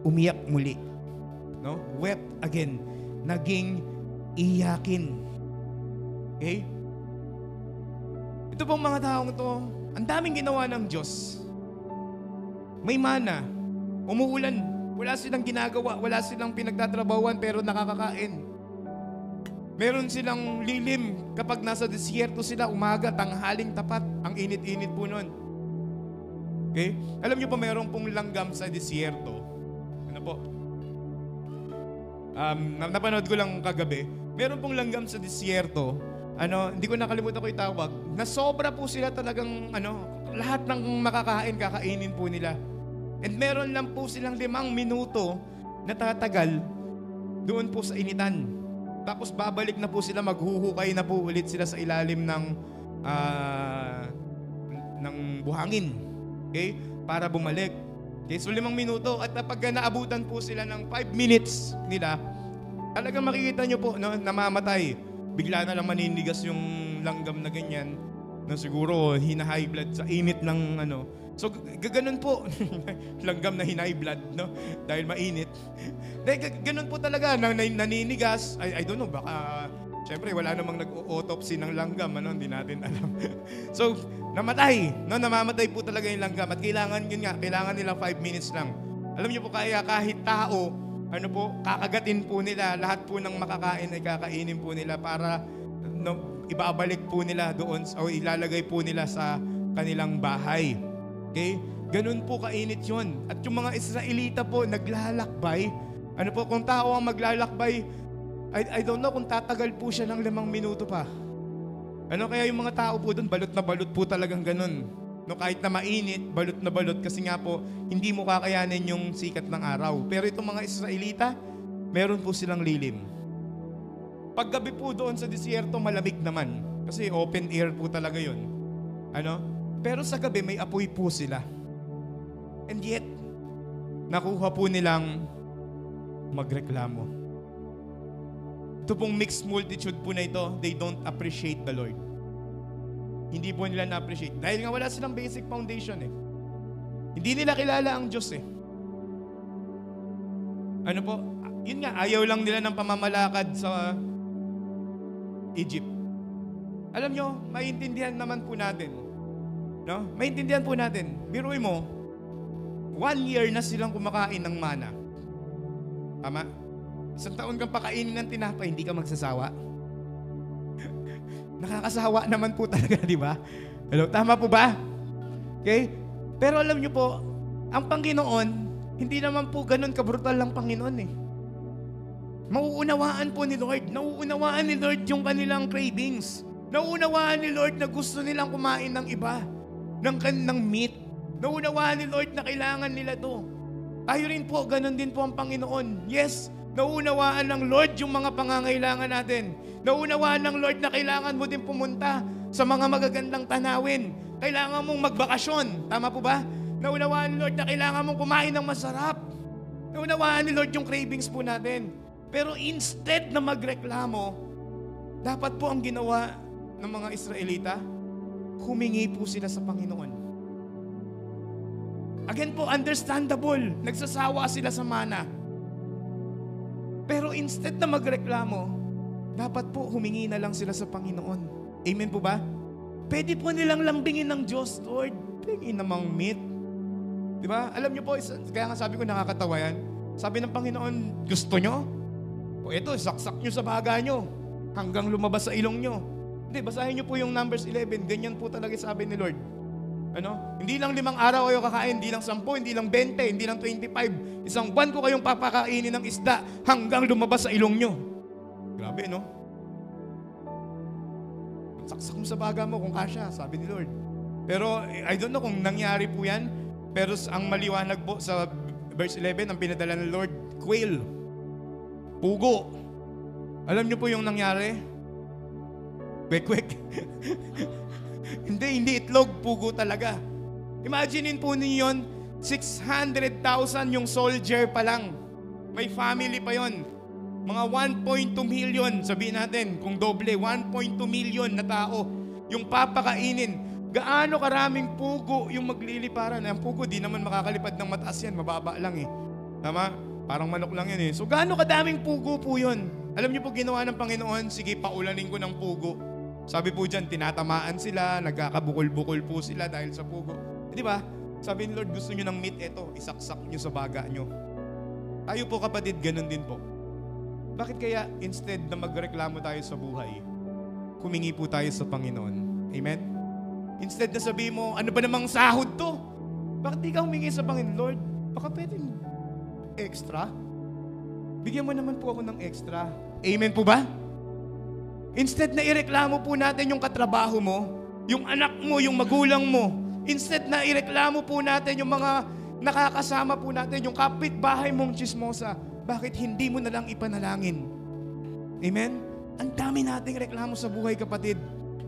umiyak muli. Wept again. Naging iyakin. Okay? Ito pong mga taong ito, ang daming ginawa ng Diyos. May mana. Umuulan. Wala silang ginagawa. Wala silang pinagtatrabawan pero nakakakain. Meron silang lilim kapag nasa disyerto sila, umaga, tanghaling tapat. Ang init-init po nun. Okay? Alam niyo po, meron pong langgam sa disyerto. Ano po? Napanood ko lang kagabi. Meron pong langgam sa disyerto. Hindi ko nakalimutan ko itawag. Na sobra po sila talagang, lahat ng makakain, kakainin po nila. And meron lang po silang 5 minuto na tatagal doon po sa initan. Tapos babalik na po sila, maghuhukay na po ulit sila sa ilalim ng buhangin. Okay? Para bumalik. Okay? So 5 minuto. At kapag naabutan po sila ng 5 minutes nila, talagang makikita nyo po, namamatay. Bigla na lang maninigas yung langgam na ganyan. Na siguro hina-high blood sa init ng So, gaganon po. Langgam na high blood, no? Dahil mainit. Ganon po talaga, naninigas. I don't know, baka, syempre, wala namang nag-autopsy ng langgam, hindi natin alam. So, namatay, no? Namamatay po talaga yung langgam. At kailangan nila 5 minutes lang. Alam niyo po, kaya kahit tao, kakagatin po nila, lahat po ng makakain ay kakainin po nila para, ibabalik po nila doon, o ilalagay po nila sa kanilang bahay. Okay? Ganun po kainit yun. At yung mga Israelita po, naglalakbay. Kung tao ang maglalakbay, I don't know kung tatagal po siya ng 5 minuto pa. Kaya yung mga tao po doon, balot na balot po talagang ganun. Kahit na mainit, balot na balot kasi nga po, hindi mo kakayanin yung sikat ng araw. Pero itong mga Israelita, meron po silang lilim. Paggabi po doon sa disyerto, malamig naman. Kasi open air po talaga yun. Pero sa gabi, may apoy po sila. And yet, nakuha po nilang magreklamo. Ito pong mixed multitude po na ito, they don't appreciate the Lord. Hindi po nila na-appreciate. Dahil nga wala silang basic foundation eh. Hindi nila kilala ang Diyos eh. Yun nga, ayaw lang nila ng pamamalakad sa Egypt. Alam nyo, maintindihan naman po natin. Maintindihan po natin. Biruin mo, 1 year na silang kumakain ng mana. Tama? 1 taon kang pakainin ng tinapay, hindi ka magsasawa. Nakakasawa naman po talaga, di ba? Hello, tama po ba? Okay? Pero alam nyo po, ang Panginoon, hindi naman po ganun kabrutal lang Panginoon eh. Mauunawaan po ni Lord. Nauunawaan ni Lord yung kanilang cravings. Nauunawaan ni Lord na gusto nilang kumain ng iba. Ng meat. Naunawaan ni Lord na kailangan nila to. Tayo rin po, ganun din po ang Panginoon. Yes, naunawaan ng Lord yung mga pangangailangan natin. Naunawaan ng Lord na kailangan mo din pumunta sa mga magagandang tanawin. Kailangan mong magbakasyon. Tama po ba? Naunawaan ni Lord na kailangan mong kumain ng masarap. Naunawaan ni Lord yung cravings po natin. Pero instead na magreklamo, dapat po ang ginawa ng mga Israelita, humingi po sila sa Panginoon. Again po, understandable. Nagsasawa sila sa mana. Pero instead na magreklamo, dapat po humingi na lang sila sa Panginoon. Amen po ba? Pwede po nilang lambingin ng Diyos, Lord. Pingin namang meat. Di ba? Alam niyo po, kaya nga sabi ko nakakatawa yan. Sabi ng Panginoon, gusto nyo? O eto, saksak nyo sa baga nyo hanggang lumabas sa ilong nyo. Hindi, basahin niyo po yung Numbers 11. Ganyan po talaga sabi ni Lord. Hindi lang 5 araw kayo kakain, hindi lang 10, hindi lang 20, hindi lang 25. 1 buwan ko kayong papakainin ng isda hanggang lumabas sa ilong nyo. Grabe, no? Saksak mo sa baga mo kung kasya, sabi ni Lord. Pero I don't know kung nangyari po yan. Pero ang maliwanag po sa verse 11, ang pinadala ng Lord, quail. Pugo. Alam niyo po yung nangyari? Kwek-kwek. Hindi itlog, pugo talaga. Imaginein po ninyo yun, 600,000 yung soldier pa lang. May family pa yon. Mga 1.2 million, sabihin natin, kung doble, 1.2 million na tao yung papakainin. Gaano karaming pugo yung magliliparan. Ang pugo, di naman makakalipad ng mataas yan, mababa lang eh. Tama? Parang manok lang yan eh. So gaano kadaming pugo po yun? Alam niyo po ginawa ng Panginoon, sige, paulanin ko ng pugo. Sabi po dyan, tinatamaan sila, nagkakabukol-bukol po sila dahil sa pugo. Di ba? Sabi ni Lord, gusto nyo ng meat, eto, isaksak nyo sa baga nyo. Tayo po kapatid, ganun din po. Bakit kaya instead na magreklamo tayo sa buhay, humingi po tayo sa Panginoon? Amen? Instead na sabihin mo, ano ba namang sahod to? Bakit di ka humingi sa Panginoon? Lord, baka pwedeng extra? Bigyan mo naman po ako ng extra. Amen po ba? Instead na ireklamo po natin yung katrabaho mo, yung anak mo, yung magulang mo, instead na ireklamo po natin yung mga nakakasama po natin, yung kapitbahay mong chismosa, bakit hindi mo na lang ipanalangin? Amen? Ang dami nating reklamo sa buhay, kapatid.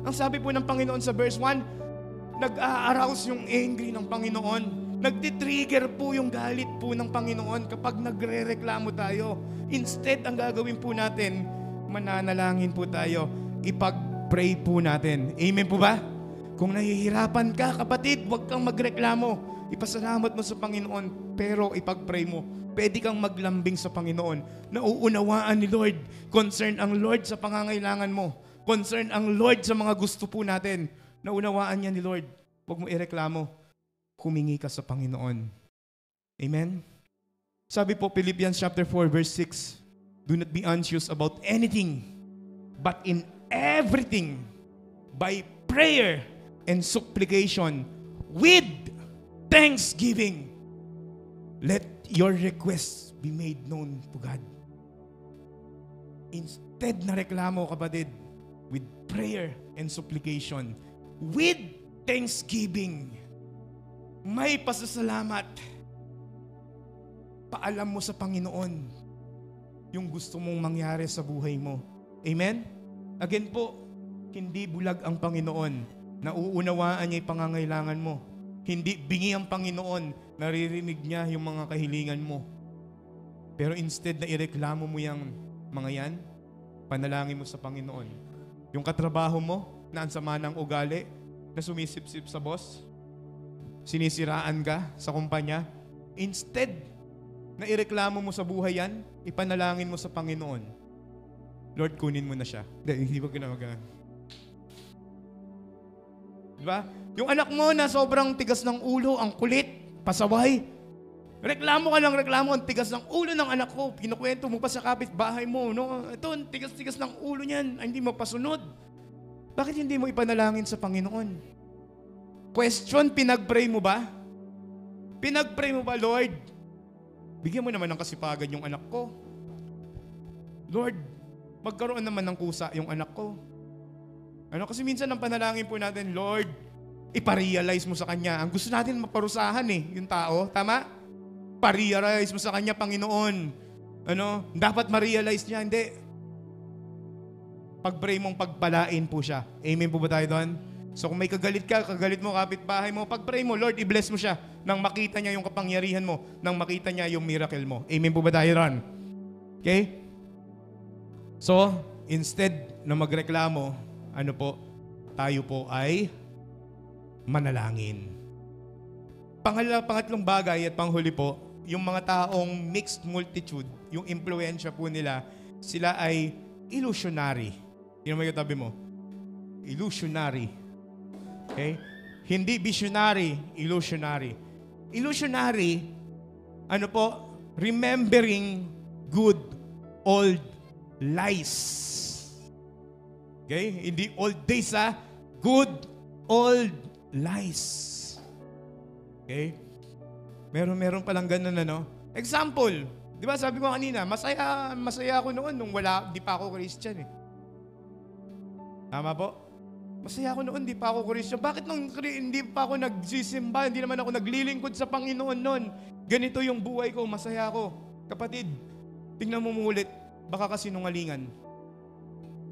Ang sabi po ng Panginoon sa verse 1, nag-a-arouse yung angry ng Panginoon. Nagtitrigger po yung galit po ng Panginoon kapag nagre-reklamo tayo. Instead, ang gagawin po natin, mananalangin po tayo. Ipag-pray po natin. Amen po ba? Kung nahihirapan ka, kapatid, huwag kang magreklamo. Ipasalamat mo sa Panginoon, pero ipag-pray mo. Pwede kang maglambing sa Panginoon. Nauunawaan ni Lord. Concern ang Lord sa pangangailangan mo. Concern ang Lord sa mga gusto po natin. Naunawaan niya ni Lord. Huwag mo ireklamo. Humingi ka sa Panginoon. Amen? Sabi po, Philippians chapter 4, verse 6, do not be anxious about anything, but in everything, by prayer and supplication, with thanksgiving, let your requests be made known to God. Instead na reklamo, kapatid, with prayer and supplication, with thanksgiving, may pasasalamat. Paalam mo sa Panginoon yung gusto mong mangyari sa buhay mo. Amen? Again po, hindi bulag ang Panginoon. Nauunawaan niya yung pangangailangan mo. Hindi bingi ang Panginoon. Naririnig niya yung mga kahilingan mo. Pero instead na ireklamo mo yung mga yan, panalangin mo sa Panginoon. Yung katrabaho mo, na ang sama ng ugali, na sumisip-sip sa boss, sinisiraan ka sa kumpanya, instead na ireklamo mo sa buhay yan, ipanalangin mo sa Panginoon. Lord, kunin mo na siya. Hindi ko ginamagalan. Diba? Yung anak mo na sobrang tigas ng ulo, ang kulit, pasaway. Reklamo ka ng reklamo, ang tigas ng ulo ng anak ko. Kinukwento mo pa sa kapitbahay mo. No? Ito, ang tigas-tigas ng ulo niyan. Ay, hindi mo pasunod. Bakit hindi mo ipanalangin sa Panginoon? Question, pinag-pray mo ba? Pinag-pray mo ba, Lord? Bigyan mo naman ng kasipagan yung anak ko. Lord, magkaroon naman ng kusa yung anak ko. Kasi minsan ang panalangin po natin, Lord, iparealize mo sa Kanya. Ang gusto natin maparusahan yung tao. Tama? Parealize mo sa Kanya, Panginoon. Dapat ma-realize niya. Hindi. Pag-pray mong pagpalain po siya. Amen po ba tayo doon? So kung may kagalit ka, kagalit mo, kapitbahay mo, pag-pray mo, Lord, i-bless mo siya nang makita niya yung kapangyarihan mo, nang makita niya yung miracle mo. Amen po ba tayo ron? Okay? So, instead na magreklamo, tayo po ay manalangin. Pangatlong bagay at panghuli po, yung mga taong mixed multitude, yung impluensya po nila, sila ay illusionary. Yun naman yung tabi mo. Illusionary. Okay? Hindi visionary, illusionary. Illusionary, remembering good old lies. Okay? Hindi old days, good old lies. Okay? Meron palang ganun, Example, di ba sabi ko kanina, masaya ako noon nung di pa ako Christian Tama po? Masaya ako noon, di pa ako Christian. Bakit nung hindi pa ako nagsisimba, hindi naman ako naglilingkod sa Panginoon noon? Ganito yung buhay ko, masaya ako. Kapatid, tingnan mo ulit, baka kasinungalingan.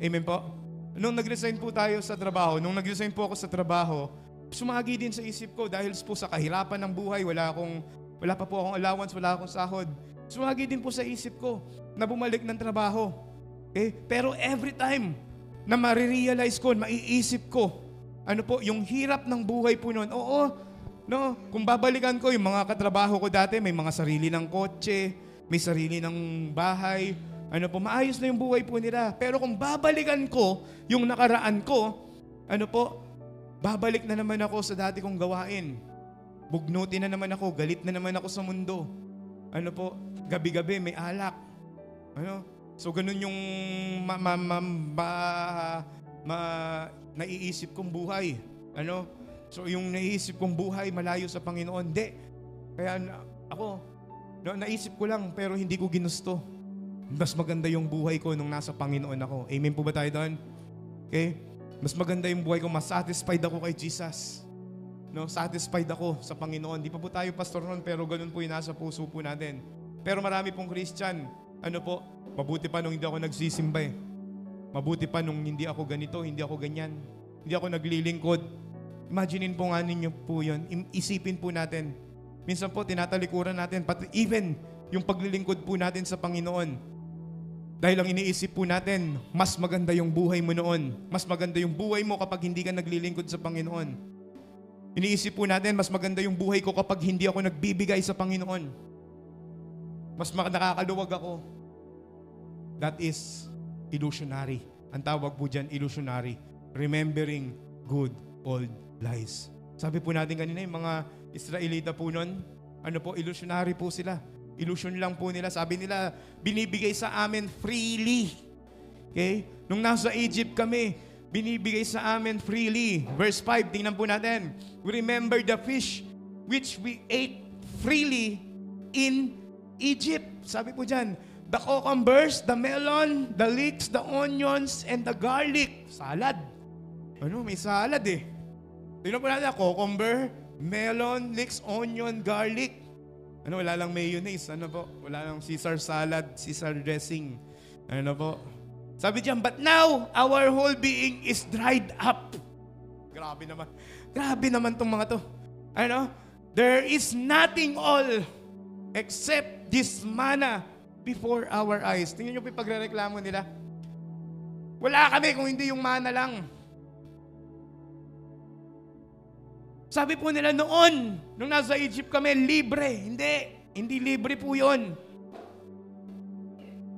Amen po? Nung nag-resign po tayo sa trabaho, nung po ako sa trabaho, sumagi din sa isip ko dahil po sa kahirapan ng buhay, wala pa po akong allowance, wala akong sahod. Sumagi din po sa isip ko na bumalik ng trabaho. Okay? Pero every time na marirealize ko, maiisip ko, yung hirap ng buhay po noon. Oo, kung babalikan ko, yung mga katrabaho ko dati, may mga sarili ng kotse, may sarili ng bahay, maayos na yung buhay po nila. Pero kung babalikan ko yung nakaraan ko, babalik na naman ako sa dati kong gawain. bugnutin na naman ako, galit na naman ako sa mundo. Ano po, gabi-gabi may alak. Ano? So ganun yung naiisip kong buhay. Ano? So yung naiisip kong buhay malayo sa Panginoon. Hindi. Kaya ako, naisip ko lang pero hindi ko ginusto. Mas maganda yung buhay ko nung nasa Panginoon ako. Amen po ba tayo doon? Okay? Mas maganda yung buhay ko. Mas satisfied ako kay Jesus. No, satisfied ako sa Panginoon. Di pa po tayo pastor noon, pero ganun po yung nasa puso po natin. Pero marami pong Christian, ano po, mabuti pa nung hindi ako nagsisimba eh. Mabuti pa nung hindi ako ganito, hindi ako ganyan. Hindi ako naglilingkod. Imaginein po nga ninyo po yun. Isipin po natin. Minsan po, tinatalikuran natin, pati even yung paglilingkod po natin sa Panginoon. Dahil ang iniisip po natin, mas maganda yung buhay mo noon. Mas maganda yung buhay mo kapag hindi ka naglilingkod sa Panginoon. Iniisip po natin, mas maganda yung buhay ko kapag hindi ako nagbibigay sa Panginoon. Mas nakakaluwag ako. That is illusionary. Ang tawag po dyan, illusionary. Remembering good old lies. Sabi po natin kanina, yung mga Israelita po nun, ano po, illusionary po sila. Illusion lang po nila. Sabi nila, binibigay sa amin freely. Okay? Nung nasa Egypt kami, binibigay sa amin freely. Verse 5, tingnan po natin. We remember the fish which we ate freely in Egypt. Sabi po dyan, the cucumbers, the melon, the leeks, the onions, and the garlic. Salad. Ano, may salad eh. Tingnan po natin, cucumber, melon, leeks, onion, garlic. Ano, wala lang mayonnaise. Ano po? Wala lang Caesar salad, Caesar dressing. Ano po? Sabi diyan, but now, our whole being is dried up. Grabe naman. Grabe naman tong mga to. Ano? There is nothing all except this manna before our eyes. Tingnan nyo po yung pagrereklamo nila. Wala kami kung hindi yung manna lang. Sabi po nila noon, nung nasa Egypt kami, libre. Hindi libre po yun.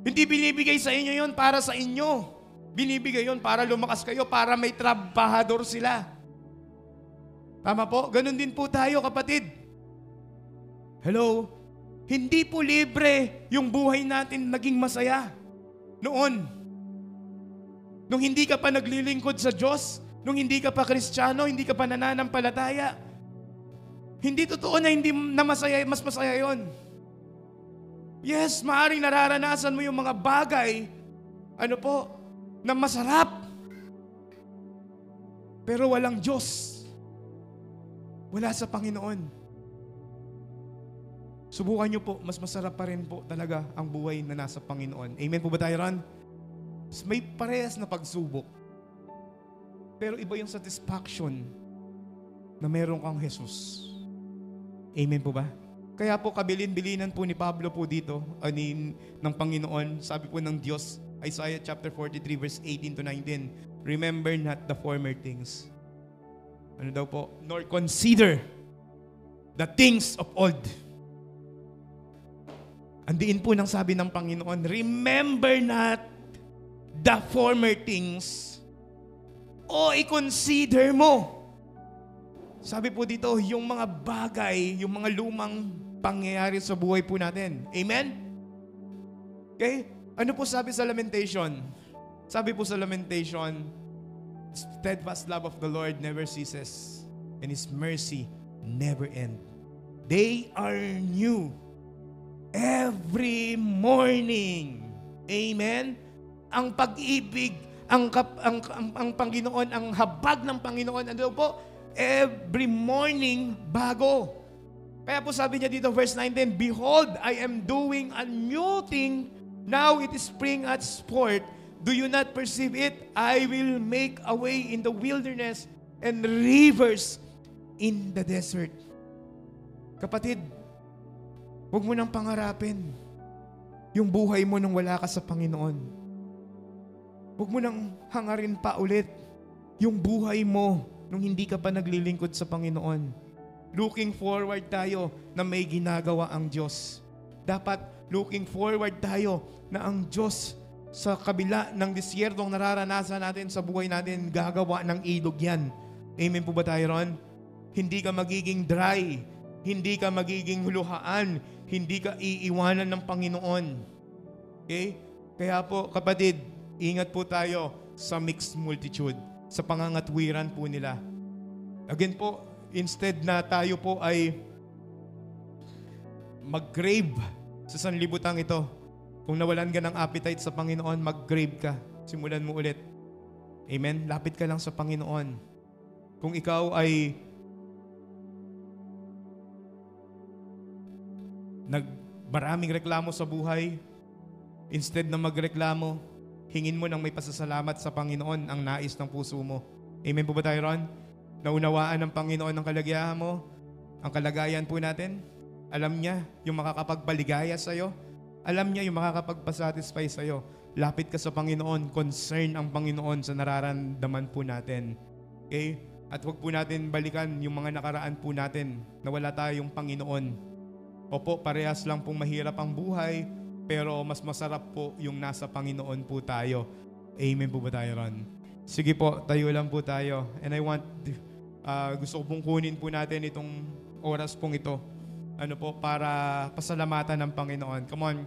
Hindi binibigay sa inyo yon para sa inyo. Binibigay yon para lumakas kayo, para may trabahador sila. Tama po? Ganun din po tayo, kapatid. Hello? Hindi po libre yung buhay natin naging masaya. Noon. Nung hindi ka pa naglilingkod sa Diyos, nung hindi ka pa Kristiyano, hindi ka pa nananampalataya, hindi totoo na hindi na masaya, mas masaya yon. Yes, maaaring nararanasan mo yung mga bagay, ano po, na masarap. Pero walang Diyos. Wala sa Panginoon. Subukan nyo po, mas masarap pa rin po talaga ang buhay na nasa Panginoon. Amen po ba tayo ron? May parehas na pagsubok. Pero iba yung satisfaction na meron kang Jesus. Amen po ba? Kaya po kabilin-bilinan po ni Pablo po dito, ng Panginoon, sabi po ng Diyos, Isaiah chapter 43 verse 18 to 19, remember not the former things. Ano daw po? Nor consider the things of old. Andiin po nang sabi ng Panginoon, remember not the former things. O i-consider mo. Sabi po dito, yung mga bagay, yung mga lumang pangyayari sa buhay po natin. Amen? Okay? Ano po sabi sa Lamentation? Sabi po sa Lamentation, steadfast love of the Lord never ceases, and His mercy never ends. They are new every morning. Amen? Ang pag-ibig, ang Panginoon, ang habag ng Panginoon, ano po? Every morning, bago. Kaya po sabi niya dito, verse 19, behold, I am doing a new thing. Now it is spring at sport. Do you not perceive it? I will make a way in the wilderness and rivers in the desert. Kapatid, huwag mo nang pangarapin yung buhay mo nung wala ka sa Panginoon. Huwag mo nang hangarin pa ulit yung buhay mo nung hindi ka pa naglilingkod sa Panginoon. Looking forward tayo na may ginagawa ang Diyos. Dapat looking forward tayo na ang Diyos sa kabila ng disyertong nararanasan natin sa buhay natin, gagawa ng ilog yan. Amen po ba tayo ron? Hindi ka magiging dry. hindi ka magiging luhaan, hindi ka iiwanan ng Panginoon. Okay? Kaya po, kapatid, ingat po tayo sa mixed multitude, sa pangangatwiran po nila. Again po, instead na tayo po ay mag-grave sa sanlibutang ito, kung nawalan ka ng appetite sa Panginoon, mag-grave ka. Simulan mo ulit. Amen? Lapit ka lang sa Panginoon. Kung ikaw ay maraming reklamo sa buhay, instead na magreklamo, hingin mo ng may pasasalamat sa Panginoon ang nais ng puso mo. Amen po ba tayo ron? Naunawaan ng Panginoon ang kalagayan mo, ang kalagayan po natin. Alam niya yung makakapagpaligaya sa'yo. Alam niya yung makakapagpasatisfy sa'yo. Lapit ka sa Panginoon, concern ang Panginoon sa nararamdaman po natin. Okay? At huwag po natin balikan yung mga nakaraan po natin na wala tayong Panginoon. Opo, parehas lang pong mahirap ang buhay, pero mas masarap po yung nasa Panginoon po tayo. Amen po ba tayo ron? Sige po, tayo lang po tayo. And I want, gusto ko pong kunin po natin itong oras pong ito. Para pasalamatan ng Panginoon. Come on.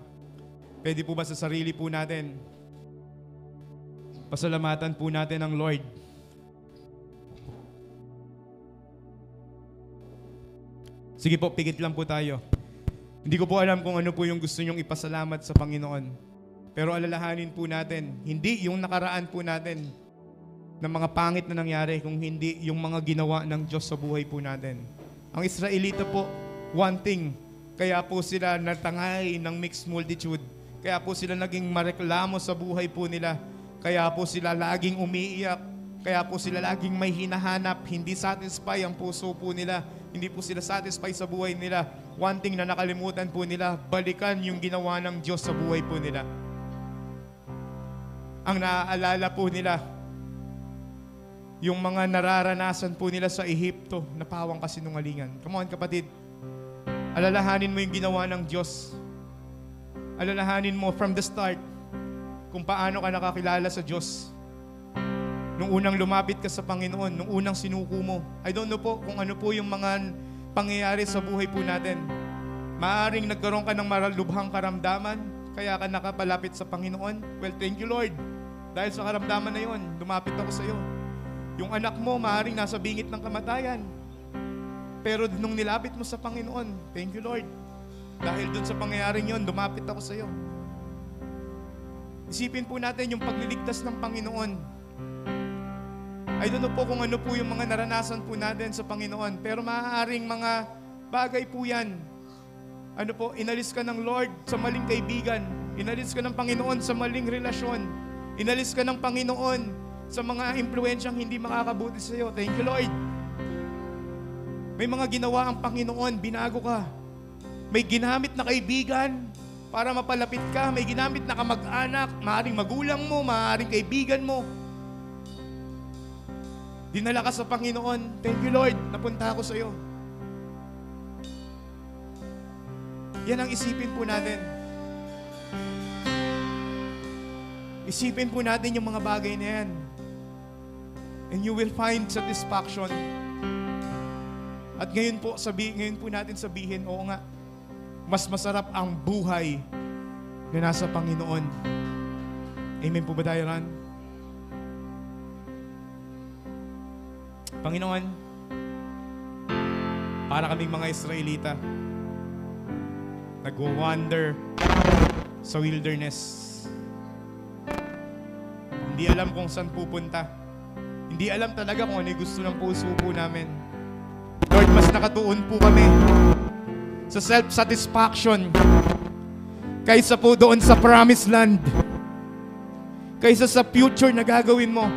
Pwede po ba sa sarili po natin? Pasalamatan po natin ang Lord. Sige po, pigit lang po tayo. Hindi ko po alam kung ano po yung gusto nyong ipasalamat sa Panginoon. Pero alalahanin po natin, hindi yung nakaraan po natin ng mga pangit na nangyari, kung hindi yung mga ginawa ng Diyos sa buhay po natin. Ang Israelita po, one thing, kaya po sila natangay ng mixed multitude. Kaya po sila naging mareklamo sa buhay po nila. Kaya po sila laging umiiyak. Kaya po sila laging may hinahanap. Hindi satisfy ang puso po nila. Hindi po sila satisfy sa buhay nila. One thing na nakalimutan po nila, balikan yung ginawa ng Diyos sa buhay po nila. Ang naaalala po nila, yung mga nararanasan po nila sa Ehipto na pawang kasinungalingan. Come on, kapatid. Alalahanin mo yung ginawa ng Diyos. Alalahanin mo from the start kung paano ka nakakilala sa Diyos. Nung unang lumapit ka sa Panginoon, nung unang sinuko mo. I don't know po kung ano po yung mga pangyayari sa buhay po natin. Maaring nagkaroon ka ng maralubhang karamdaman, kaya ka nakapalapit sa Panginoon. Well, thank you Lord. Dahil sa karamdaman na yun, lumapit ako sa iyo. Yung anak mo, maaring nasa bingit ng kamatayan. Pero nung nilapit mo sa Panginoon, thank you Lord. Dahil dun sa pangyayaring yun, lumapit ako sa iyo. Isipin po natin yung pagliligtas ng Panginoon. I don't know po kung ano po yung mga naranasan po natin sa Panginoon, pero maaaring mga bagay po yan. Inalis ka ng Lord sa maling kaibigan. Inalis ka ng Panginoon sa maling relasyon. Inalis ka ng Panginoon sa mga impluensyang hindi makakabuti sa iyo. Thank you Lord. May mga ginawa ang Panginoon, binago ka. May ginamit na kaibigan para mapalapit ka. May ginamit na kamag-anak, maaaring magulang mo, maaaring kaibigan mo. Dinala ka sa Panginoon. Thank you Lord, napunta ako sa iyo. Yan ang isipin po natin. Isipin po natin yung mga bagay na yan. And you will find satisfaction. At ngayon po natin sabihin, oo nga, mas masarap ang buhay na nasa Panginoon. Amen po ba tayo, Ran? Panginoon, para kaming mga Israelita, nag-wander sa wilderness. Hindi alam kung saan pupunta. Hindi alam talaga kung ano yung gusto ng puso po namin. Lord, mas nakatuon po kami sa self-satisfaction kaysa po doon sa promised land, kaysa sa future na gagawin mo.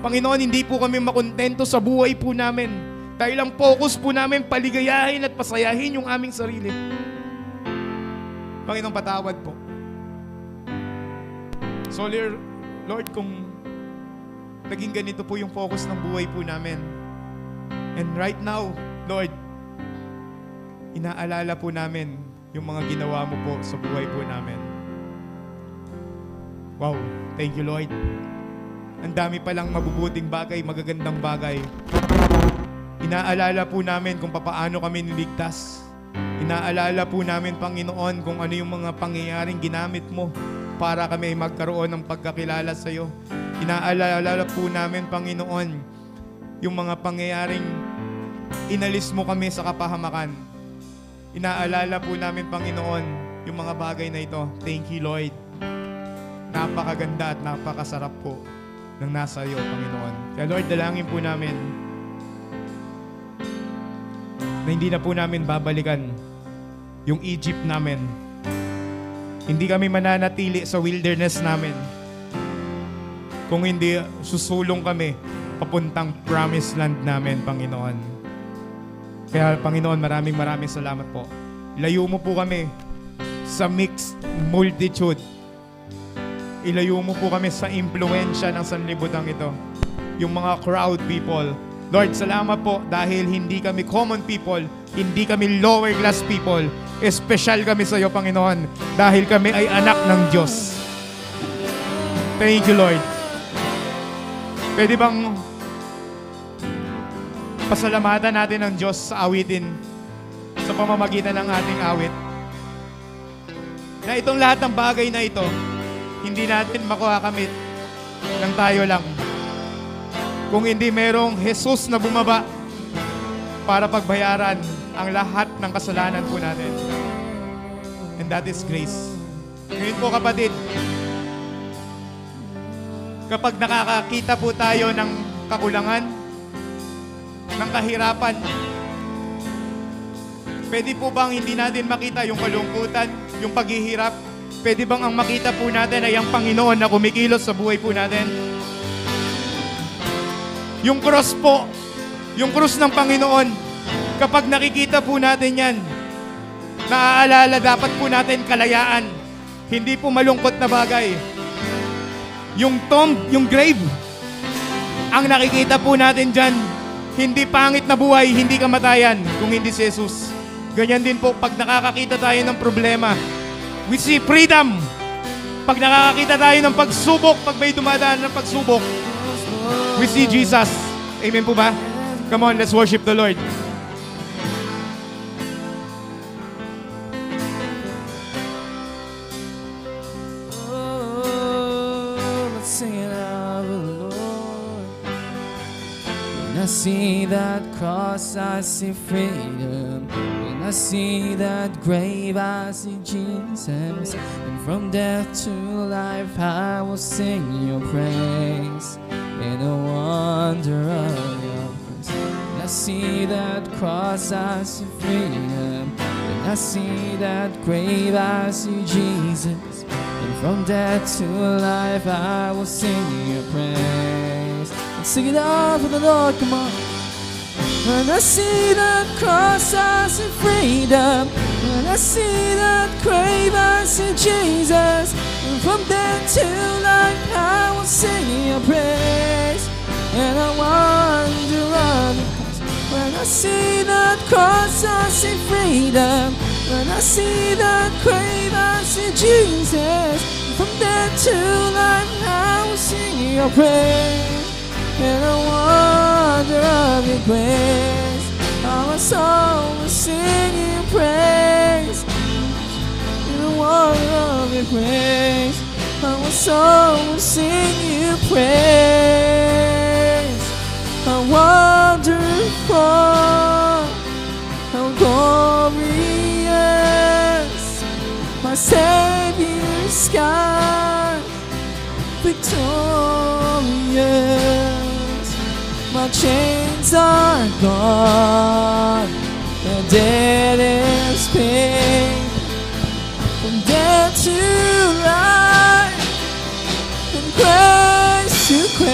Panginoon, hindi po kami makontento sa buhay po namin dahil ang focus po namin paligayahin at pasayahin yung aming sarili. Panginoon, patawad po. So Lord, kung naging ganito po yung focus ng buhay po namin, and right now, Lord, inaalala po namin yung mga ginawa mo po sa buhay po namin. Wow, thank you Lord. Ang dami palang mabubuting bagay, magagandang bagay. Inaalala po namin kung paano kami niligtas. Inaalala po namin, Panginoon, kung ano yung mga pangyayaring ginamit mo para kami magkaroon ng pagkakilala sa iyo. Inaalala po namin, Panginoon, yung mga pangyayaring inalis mo kami sa kapahamakan. Inaalala po namin, Panginoon, yung mga bagay na ito. Thank you, Lord. Napakaganda at napakasarap po ng nasa iyo, Panginoon. Kaya Lord, dalangin po namin na hindi na po namin babalikan yung Egypt namin. Hindi kami mananatili sa wilderness namin kung hindi susulong kami papuntang promised land namin, Panginoon. Kaya, Panginoon, maraming salamat po. Ilayo mo po kami sa mixed multitude. Ilayo mo po kami sa impluensya ng sanlibutan ito. Yung mga crowd people. Lord, salamat po dahil hindi kami common people, hindi kami lower class people. Espesyal kami sa iyo, Panginoon, dahil kami ay anak ng Diyos. Thank you, Lord. Pwede bang pasalamatan natin ang Diyos sa awitin sa pamamagitan ng ating awit? Na itong lahat ng bagay na ito, hindi natin makuhakamit ng tayo lang. Kung hindi merong Jesus na bumaba para pagbayaran ang lahat ng kasalanan po natin. And that is grace. Ngayon po, kapatid, kapag nakakakita po tayo ng kakulangan, ng kahirapan, pwede po bang hindi natin makita yung kalungkutan, yung paghihirap? Pwede bang ang makita po natin ay ang Panginoon na kumikilos sa buhay po natin? Yung cross po, yung cross ng Panginoon, kapag nakikita po natin yan, naaalala dapat po natin kalayaan, hindi po malungkot na bagay. Yung tomb, yung grave, ang nakikita po natin dyan, hindi pangit na buhay, hindi kamatayan, kung hindi si Jesus. Ganyan din po, pag nakakakita tayo ng problema, we see freedom. Pag nakakakita tayo ng pagsubok, pag may dumadaan ng pagsubok, we see Jesus. Amen po ba? Come on, let's worship the Lord. When I see that cross, I see freedom. When I see that grave, I see Jesus. And from death to life, I will sing your praise in the wonder of your grace. When I see that cross, I see freedom. When I see that grave, I see Jesus. And from death to life, I will sing your praise. Sing it out for the Lord, come on. When I see that cross, I see freedom. When I see that grave, I see Jesus. And from death to life, I will sing your praise. And I wonder of your grace. When I see that cross, I see freedom. When I see that grave, I see Jesus. And from death to life, I will sing your praise. And I wonder of your grace. How my soul will sing your praise. In the wonder of your grace, how my soul will sing your praise. How wonderful, how glorious, my Savior's God, victorious. My chains are gone, and death is paid. From death to life, from grace to grace.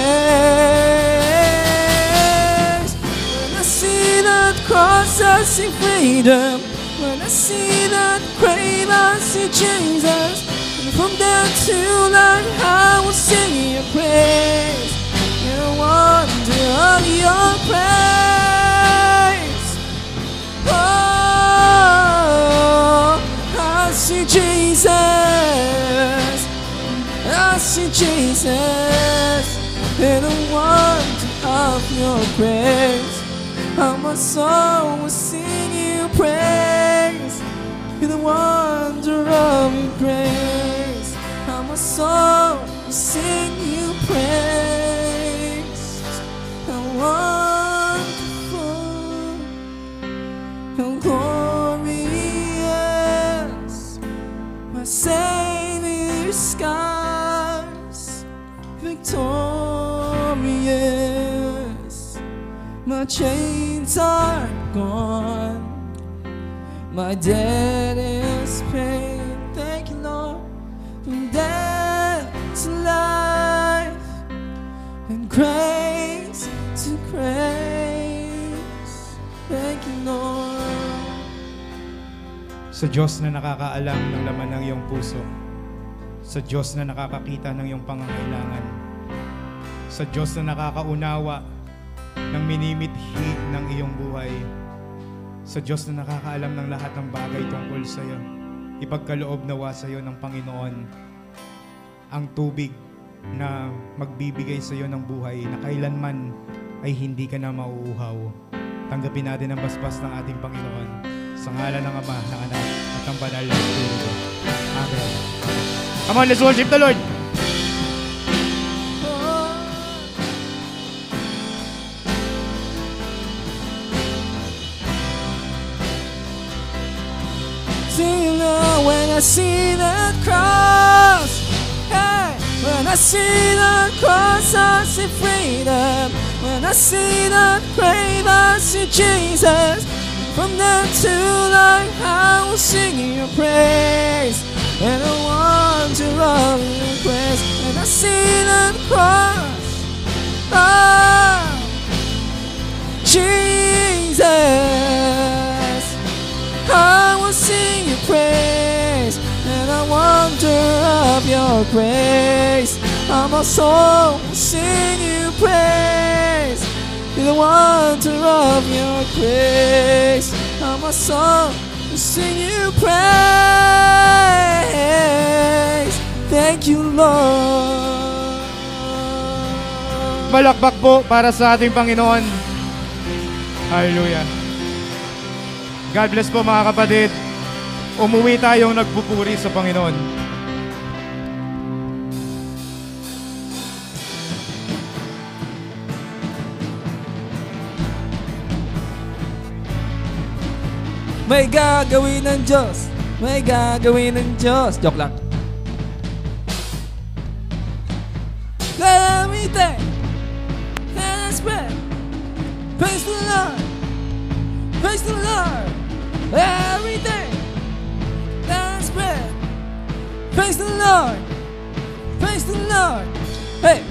When I see that cross, I see freedom. When I see that grave, I see Jesus. And from death to life, I will sing your praise. The wonder of your praise. Oh, I see Jesus. I see Jesus. In the wonder of your grace, how my soul will sing you praise. the wonder of your grace. How my soul will sing you praise. How wonderful, how glorious, my Savior's scars, victorious. My chains are gone, my debt is paid. Thank you, Lord, from death to life and grace to grace. Thank you, Lord. Sa Diyos na nakakaalam ng laman ng iyong puso, sa Diyos na nakakakita ng iyong pangangailangan, sa Diyos na nakakaunawa ng minimithi ng iyong buhay, sa Diyos na nakakaalam ng lahat ng bagay tungkol sa iyo, ipagkaloob nawa sa iyo ng Panginoon ang tubig na magbibigay sa iyo ng buhay na kailanman ay hindi ka na mauuhaw. Tanggapin natin ang basbas ng ating Panginoon sa ngalan ng Ama, ng Anak, at ng Banal na Espiritu. Amen. Come on, let's worship the Lord! When I see that cross, hey, when I see that cross, I see freedom. When I see that grave, I see Jesus. From there to life, I will sing your praise, and the wonder of your grace. When I see that cross, oh, Jesus, I will sing your praise, and I wonder of your grace. My soul will sing your praise, in the wonder of your grace. My soul will sing your praise. Thank you, Lord. Malakbak po para sa ating Panginoon. Hallelujah. God bless po mga kapatid. Umuwi tayong nagpupuri sa Panginoon. May gagawin ng Diyos, may gagawin ng Diyos. Joke lang. Let everything, let us pray. Praise the Lord, praise the Lord. Everything, let us pray. Praise the Lord, praise the Lord. Hey.